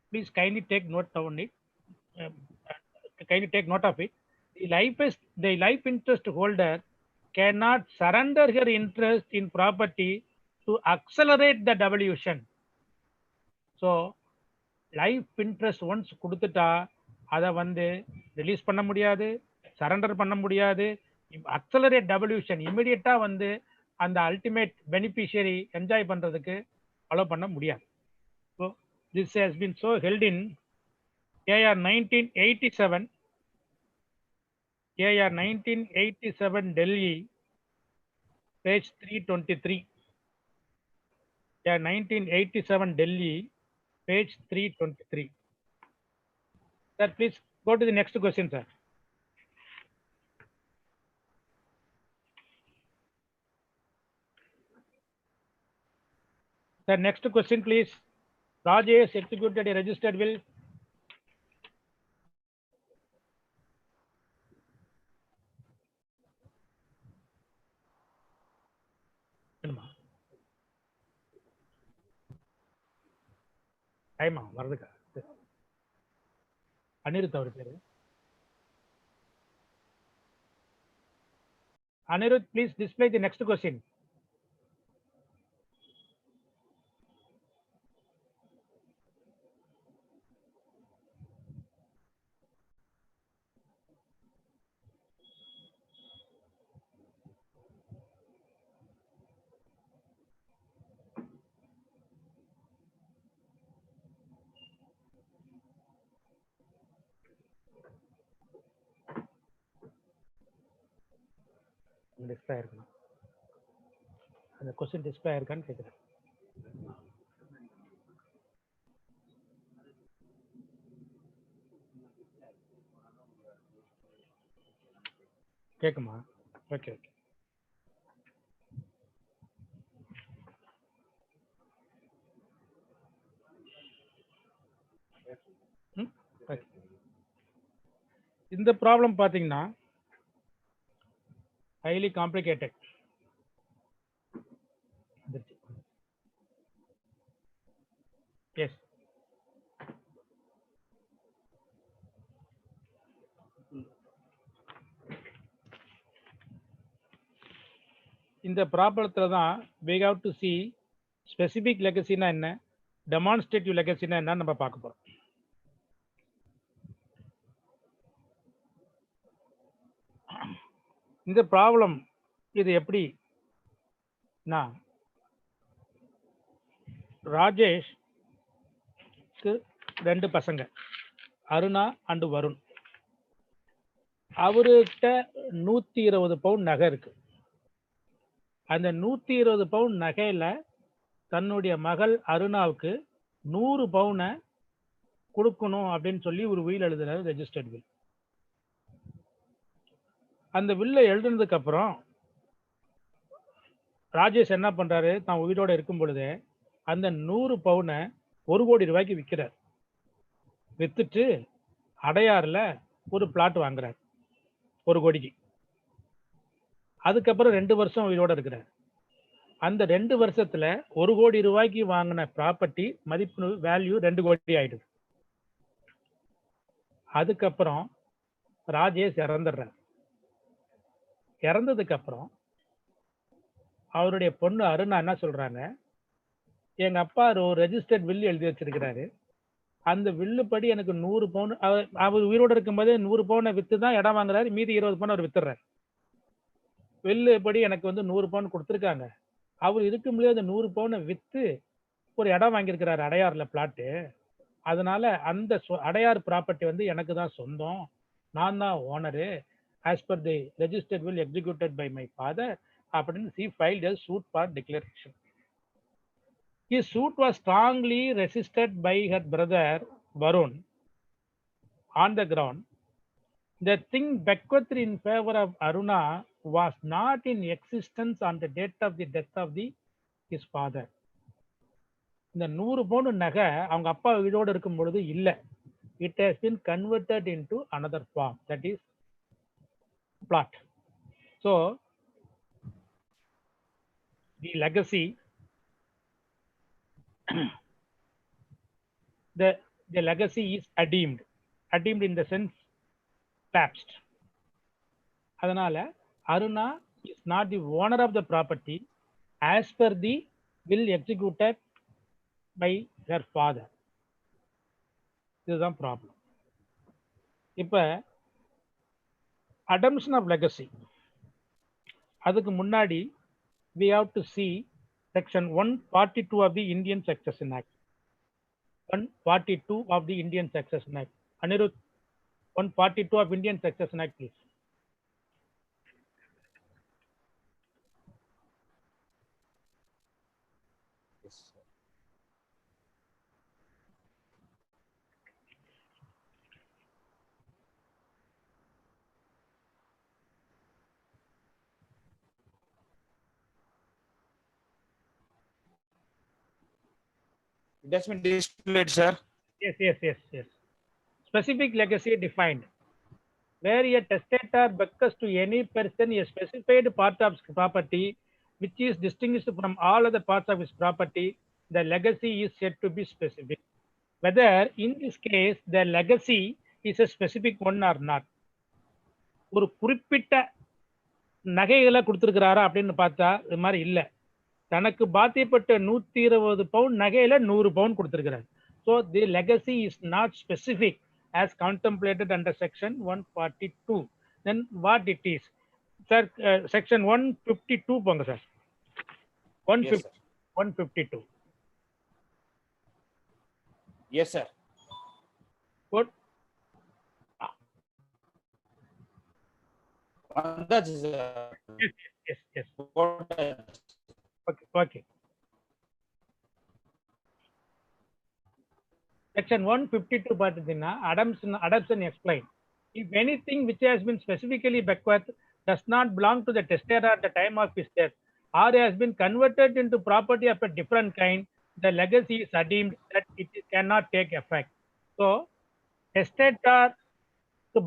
please kindly take note on it. Kindly take note of it. The life interest holder cannot surrender her interest in property to accelerate the devolution. So, life interest once கொடுத்துட்டா அதை வந்து release பண்ண முடியாது, surrender பண்ண முடியாது, accelerate devolution இமிடியட்டா வந்து அந்த ultimate beneficiary enjoy பண்றதுக்கு அலோ பண்ண முடியாது. So this has been so held in AR 1987, AR 1987 Delhi, page 323. AR 1987 Delhi, page 323. Sir, please go to the next question, sir. Sir, next question, please. Rajesh executed a registered will. டைமா வர்றதுக்கா? அனிருத் அவர் பேரு. Anirudh, please display the next question. Display ஆயிருக்கணும். அந்த question display ஆயிருக்கான்னு கேட்குறேன். கேட்குமா? Okay okay. இந்த problem பார்த்தீங்கன்னா highly complicated. Yes. இந்த ப்ராப்ளத்துல தான் we have to see specific legacy-னா என்ன, demonstrative legacy-னா என்னன்னு நம்ம பார்க்க போறோம். இந்த ப்ராப்ளம் இது எப்படி ராஜேஷ்க்கு 2 பசங்க, அருணா அண்ட் வருண். அவர்கிட்ட 120 பவுன் நகை இருக்கு. அந்த 120 பவுன் நகையில தன்னுடைய மகள் அருணாவுக்கு 100 பவுனை கொடுக்கணும் அப்படின்னு சொல்லி ஒரு வில் எழுதுறாரு, ரெஜிஸ்டர்ட் வில். அந்த வில்லை எழுதுனதுக்கு அப்புறம் ராஜேஷ் என்ன பண்றாரு, தான் உயிரோட இருக்கும் பொழுது அந்த 100 பவுனை 1 கோடி ரூபாய்க்கு விற்கிறார். வித்துட்டு அடையாறுல ஒரு பிளாட் வாங்குறார் 1 கோடிக்கு. அதுக்கப்புறம் 2 வருஷம் உயிரோட இருக்கிறார். அந்த 2 வருஷத்துல 1 கோடி ரூபாய்க்கு வாங்கின ப்ராப்பர்ட்டி மதிப்பு வேல்யூ 2 கோடி ஆயிடுது. அதுக்கப்புறம் ராஜேஷ் இறந்துடுறார். இறந்ததுக்கு அப்புறம் அவருடைய பொண்ணு அருணா என்ன சொல்றாங்க, எங்க அப்பா ஒரு ரெஜிஸ்டர்ட் வில் எழுதி வச்சிருக்கிறாரு, அந்த வில்லு படி எனக்கு 100 பவுன், அவர் உயிரோடு இருக்கும்போது 100 பவுனை வித்து தான் இடம் வாங்குறாரு, மீதி 20 பவுன் அவர் வித்துறாரு. வில்லு படி எனக்கு வந்து 100 பவுன் கொடுத்துருக்காங்க, அவர் இருக்கும்போது அந்த 100 பவுனை வித்து ஒரு இடம் வாங்கியிருக்கிறாரு அடையாறுல பிளாட்டு. அதனால அந்த அடையாறு ப்ராப்பர்ட்டி வந்து எனக்கு தான் சொந்தம், நான் தான் owner, as per the registered will executed by my father அப்படின்னு he filed a suit for declaration. His suit was strongly resisted by her brother Varun on the ground the thing bequeathed in favor of Aruna was not in existence on the date of the death of his father. இந்த 100 பவுன் நகை அவங்க அப்பா உயிரோடு இருக்கும் பொழுது இல்லை. It has been converted into another form, that is plot. So the legacy, the legacy is addeemed in the sense lapsed. அதனால Aruna is not the owner of the property as per the will executed by her father. இதுதான் problem. இப்ப அடம்ஷன் of legacy, அதுக்கு முன்னாடி we have to see section 142 of the Indian Succession Act. 142 of the Indian Succession Act. Anirudh, 142 of Indian Succession Act, please. Yes, sir. It has been displayed, sir. Yes. Specific legacy defined. Where a testator bequests to any person a specified part of his property, which is distinguished from all other parts of his property, the legacy is said to be specific. Whether in this case the legacy is a specific one or not. ஒரு குறிப்பிட்ட நகைகளை கொடுத்துருக்கிறாரா அப்படின்னு பார்த்தா இது மாதிரி இல்லை. தனக்கு பாத்தியப்பட்ட 120 பவுன் நகையில 100 பவுன் கொடுத்திருக்கிறார். So the legacy is not specific as contemplated under section 142. Then what it is? Sir, section 152 போங்க sir. 152. Yes, sir. Good. That's Yes. okay. Okay. Section 152 பார்த்தீங்கன்னா Adamson explained. If anything which has been specifically bequeathed does not belong to the testator at the time of his death or has been converted into property of a different kind, the legacy is deemed that it cannot take effect. So, testator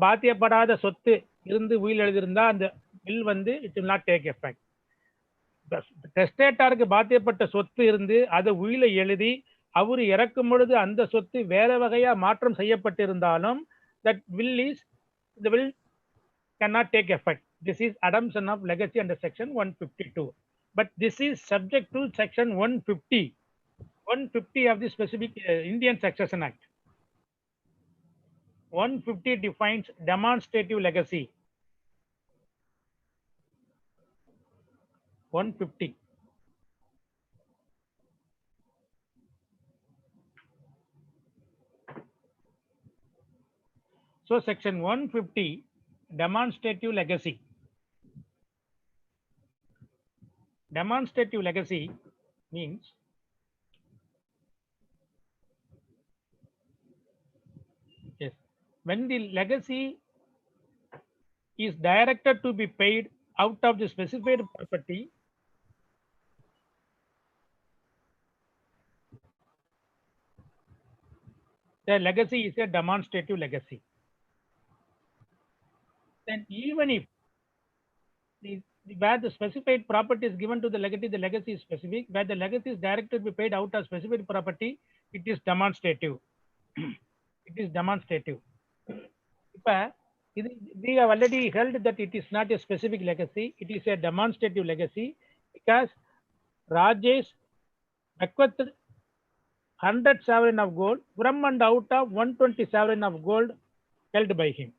பாத்தியப்படாத சொத்து இருந்து உயில் எழுதியிருந்தா அந்த bill வந்து it will not take effect. டெஸ்டேட்டாருக்கு பாத்தியப்பட்ட சொத்து இருந்து அதை உயிலை எழுதி அவர் இறக்கும் பொழுது அந்த சொத்து வேற வகையா மாற்றம் செய்யப்பட்டிருந்தாலும் that will is the will cannot take effect. This is Adamson of legacy under section 152. But this is subject to section 150 of the specific Indian Succession Act. 150 defines demonstrative legacy. 150. So section 150, demonstrative legacy. Demonstrative legacy means yes, when the legacy is directed to be paid out of the specified property, the legacy is a demonstrative legacy. Then even if where the specified property is given to the legacy is specific. Where the legacy is directed to be paid out of specified property, it is demonstrative. It is demonstrative. We have already held that it is not a specific legacy. It is a demonstrative legacy because Rajesh bequeathed 100 sovereign of gold from and out of 120 sovereign of gold held by him.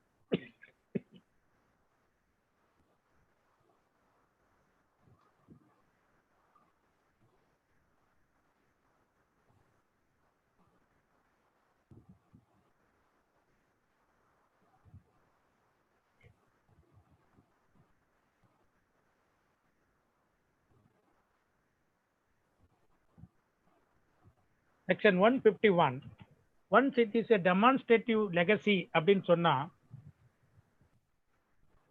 Section 151. Once it is a demonstrative legacy அப்படின்னு சொன்னா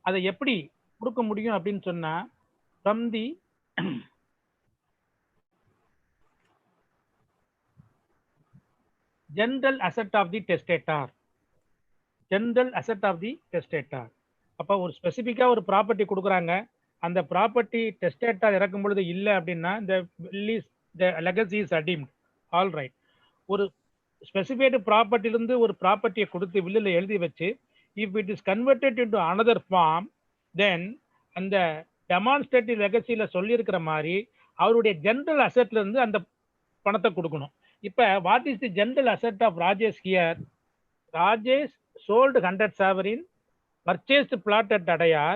அதை எப்படி கொடுக்க முடியும் அப்படின்னு சொன்னா from the general asset of the testator. General asset of the testator. அப்ப ஒரு ஸ்பெசிபிக்கா ஒரு ப்ராப்பர்ட்டி கொடுக்குறாங்க, அந்த ப்ராப்பர்ட்டி டெஸ்டேட்டர் இறக்கும் பொழுது இல்லை அப்படின்னா the legacy is redeemed. All right. ஒரு ஸ்பெசிஃபைடு ப்ராப்பர்ட்டிலிருந்து ஒரு ப்ராப்பர்ட்டியை கொடுத்து வில்லில் எழுதி வச்சு if it is converted into another form, then அந்த டெமான்ஸ்ட்ரேட்டிவ் லெகசியில சொல்லியிருக்கிற மாதிரி அவருடைய ஜெனரல் அசெட்ல இருந்து அந்த பணத்தை கொடுக்கணும். இப்ப what is the general asset of Rajesh here? Rajesh sold 100 sovereign, purchased plot at Adayar.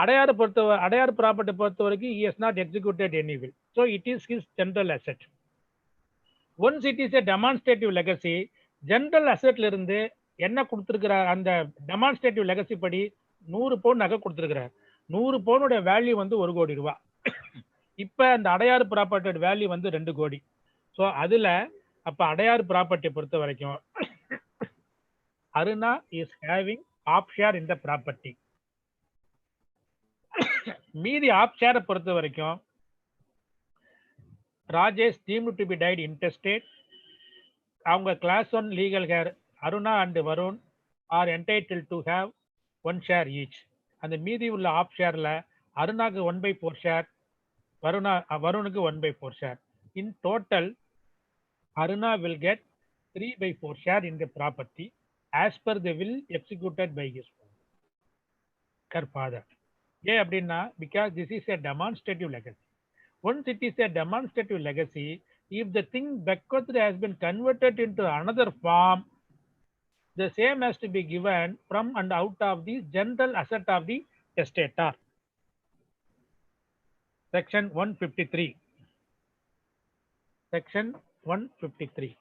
Adyar property பொறுத்த வரைக்கும் he has not executed any will, so it is his general asset. Once it is a demonstrative legacy, general assetல இருந்து என்ன கொடுத்திருக்கிறார், அந்த demonstrative legacy படி 100 பவுன் நகை கொடுத்திருக்கிறார். 100 பவுனுடைய வேல்யூ வந்து 1 கோடி ரூபாய். இப்ப அந்த அடையாறு ப்ராப்பர்ட்டி வேல்யூ வந்து 2 கோடி. ஸோ அதுல அப்ப அடையாறு ப்ராப்பர்ட்டி பொறுத்த வரைக்கும் Aruna is having half share in the property. மீதி ஆப் ஷேரை பொறுத்த வரைக்கும் Rajesh deemed to be died intestate. அவங்க class 1 legal heir Aruna and Varun are entitled to have 1 share each. அந்த மீதி உள்ள ஆப் ஷேர்ல அருணாக்கு 1/4 ஷேர், வருணுக்கு 1/4 share. In total Aruna will get 3/4 share in the property as per the will executed by his father. ஏன் அப்படின்னா because this is a demonstrative legacy. Once it is a demonstrative legacy, if the thing bequeathed has been converted into another form, the same has to be given from and out of the general asset of the testator. Section 153. Section 153.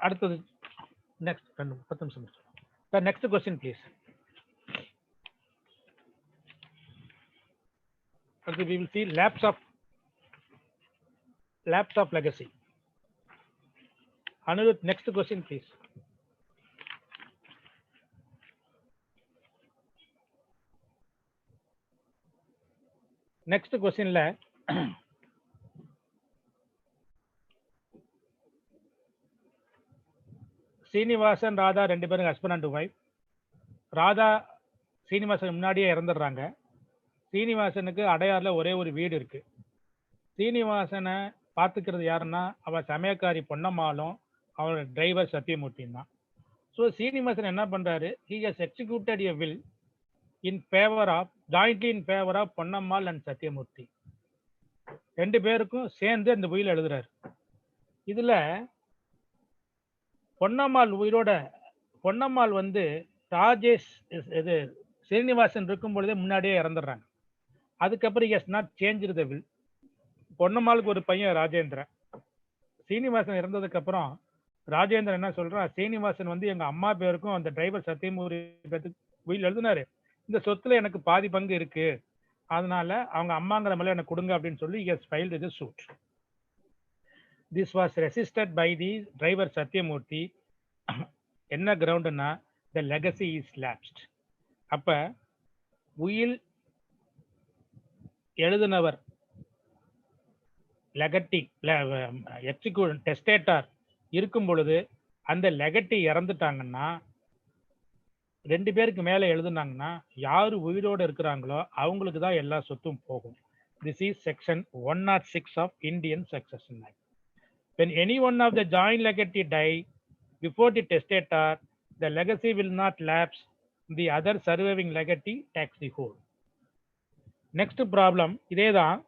அடுத்தது next 10 நிமிஷம். The next question please. Okay, we will see lapse of legacy. Anirudh, next question please. Next question la Srinivasan Radha 2 பேரும் husband and wife. Radha Srinivasan முன்னாடியே இறந்துடுறாங்க. சீனிவாசனுக்கு அடையாறுல ஒரே ஒரு வீடு இருக்கு. சீனிவாசனை பார்த்துக்கிறது யாருன்னா அவ சமயக்காரி பொன்னம்மாளும் அவரோட டிரைவர் சத்தியமூர்த்தியும் தான். ஸோ சீனிவாசன் என்ன பண்றாரு, he has executed a will in favor of jointly in favor of Ponnammal and Sathyamoorthy. 2 பேருக்கும் சேர்ந்து அந்த will எழுதுறாரு. இதுல பொன்னம்மாள் வந்து ராஜேஷ் இது சீனிவாசன் இருக்கும் பொழுதே முன்னாடியே இறந்துடுறாங்க. அதுக்கப்புறம் he has not changed the will. பொன்னம்மாளுக்கு ஒரு பையன் ராஜேந்திரன். சீனிவாசன் இறந்ததுக்கு அப்புறம் ராஜேந்திரன் என்ன சொல்றான், சீனிவாசன் வந்து எங்க அம்மா பேருக்கும் அந்த டிரைவர் சத்தியமூர்த்தி will எழுதினாரு, இந்த சொத்துல எனக்கு பாதி பங்கு இருக்கு, அதனால அவங்க அம்மாங்கிற மேல எனக்கு கொடுங்க அப்படின்னு சொல்லி he has filed the suit. This was resisted by the driver Satyamurthy. என்ன கிரவுண்ட்னா the legacy is lapsed. அப்ப will எழுதினவர் லெகட்டி எக்ஸிக்யூட் டெஸ்டேட்டார் இருக்கும் பொழுது அந்த லெகட்டி இறந்துட்டாங்கன்னா 2 பேருக்கு மேல எழுதுனாங்கன்னா யாரு உயிரோடு இருக்கிறாங்களோ அவங்களுக்கு தான் எல்லா சொத்தும் போகும். This is section 106 of Indian Succession Act. When any one of the joint legatee die before the testator, the legacy will not lapse. The other surviving legatee takes the whole. Next problem, இதேதான்.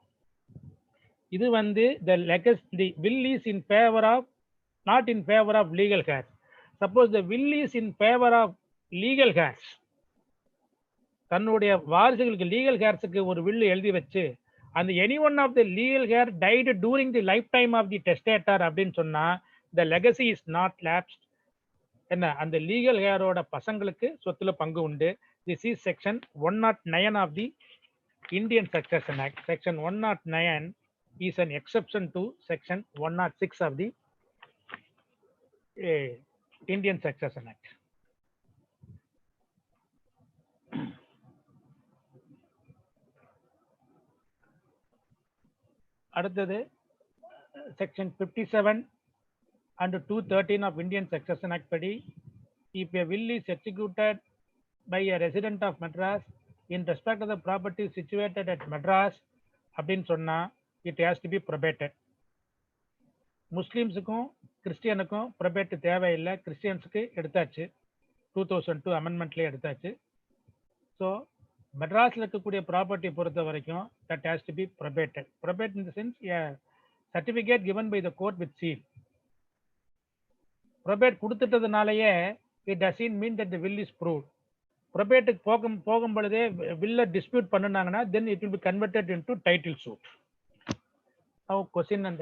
இது வந்து the will is in favor of, not in favor of legal heirs. Suppose the will is in favor of legal heirs. தன்னுடைய வாரிசுகளுக்கு legal ஹேர்ஸுக்கு ஒரு will எழுதி வச்சு அந்த any one of the legal heir died during the life time of the testator அப்படின்னு சொன்னா the legacy is not lapsed. என்ன, அந்த legal ஹேரோட பசங்களுக்கு சொத்துல பங்கு உண்டு. This is section 109 of the Indian succession act. Section 109 இஸ் an exception to section 106 of the Indian Succession Act. அடுத்தது section 57 and 213 of Indian Succession Act படி if a will is executed by a resident of Madras in respect of the property situated at Madras அப்படின்னு சொன்னா it has to be probated. முஸ்லிம்ஸுக்கும் கிறிஸ்டியனுக்கும் probate தேவையில்லை, கிறிஸ்டியன்ஸுக்கு எடுத்தாச்சு, 2002 அமெண்ட்மெண்ட்லேயே எடுத்தாச்சு. ஸோ மெட்ராஸில் இருக்கக்கூடிய ப்ராப்பர்ட்டி பொறுத்த வரைக்கும் that has to be probated. Probate in the sense certificate given by the court with seal. Probate கொடுத்துட்டதுனாலயே it doesn't mean that the will is proved. Probate போகும் பொழுதே will dispute பண்ணுனாங்கன்னா then it will be converted into title suit. Now question and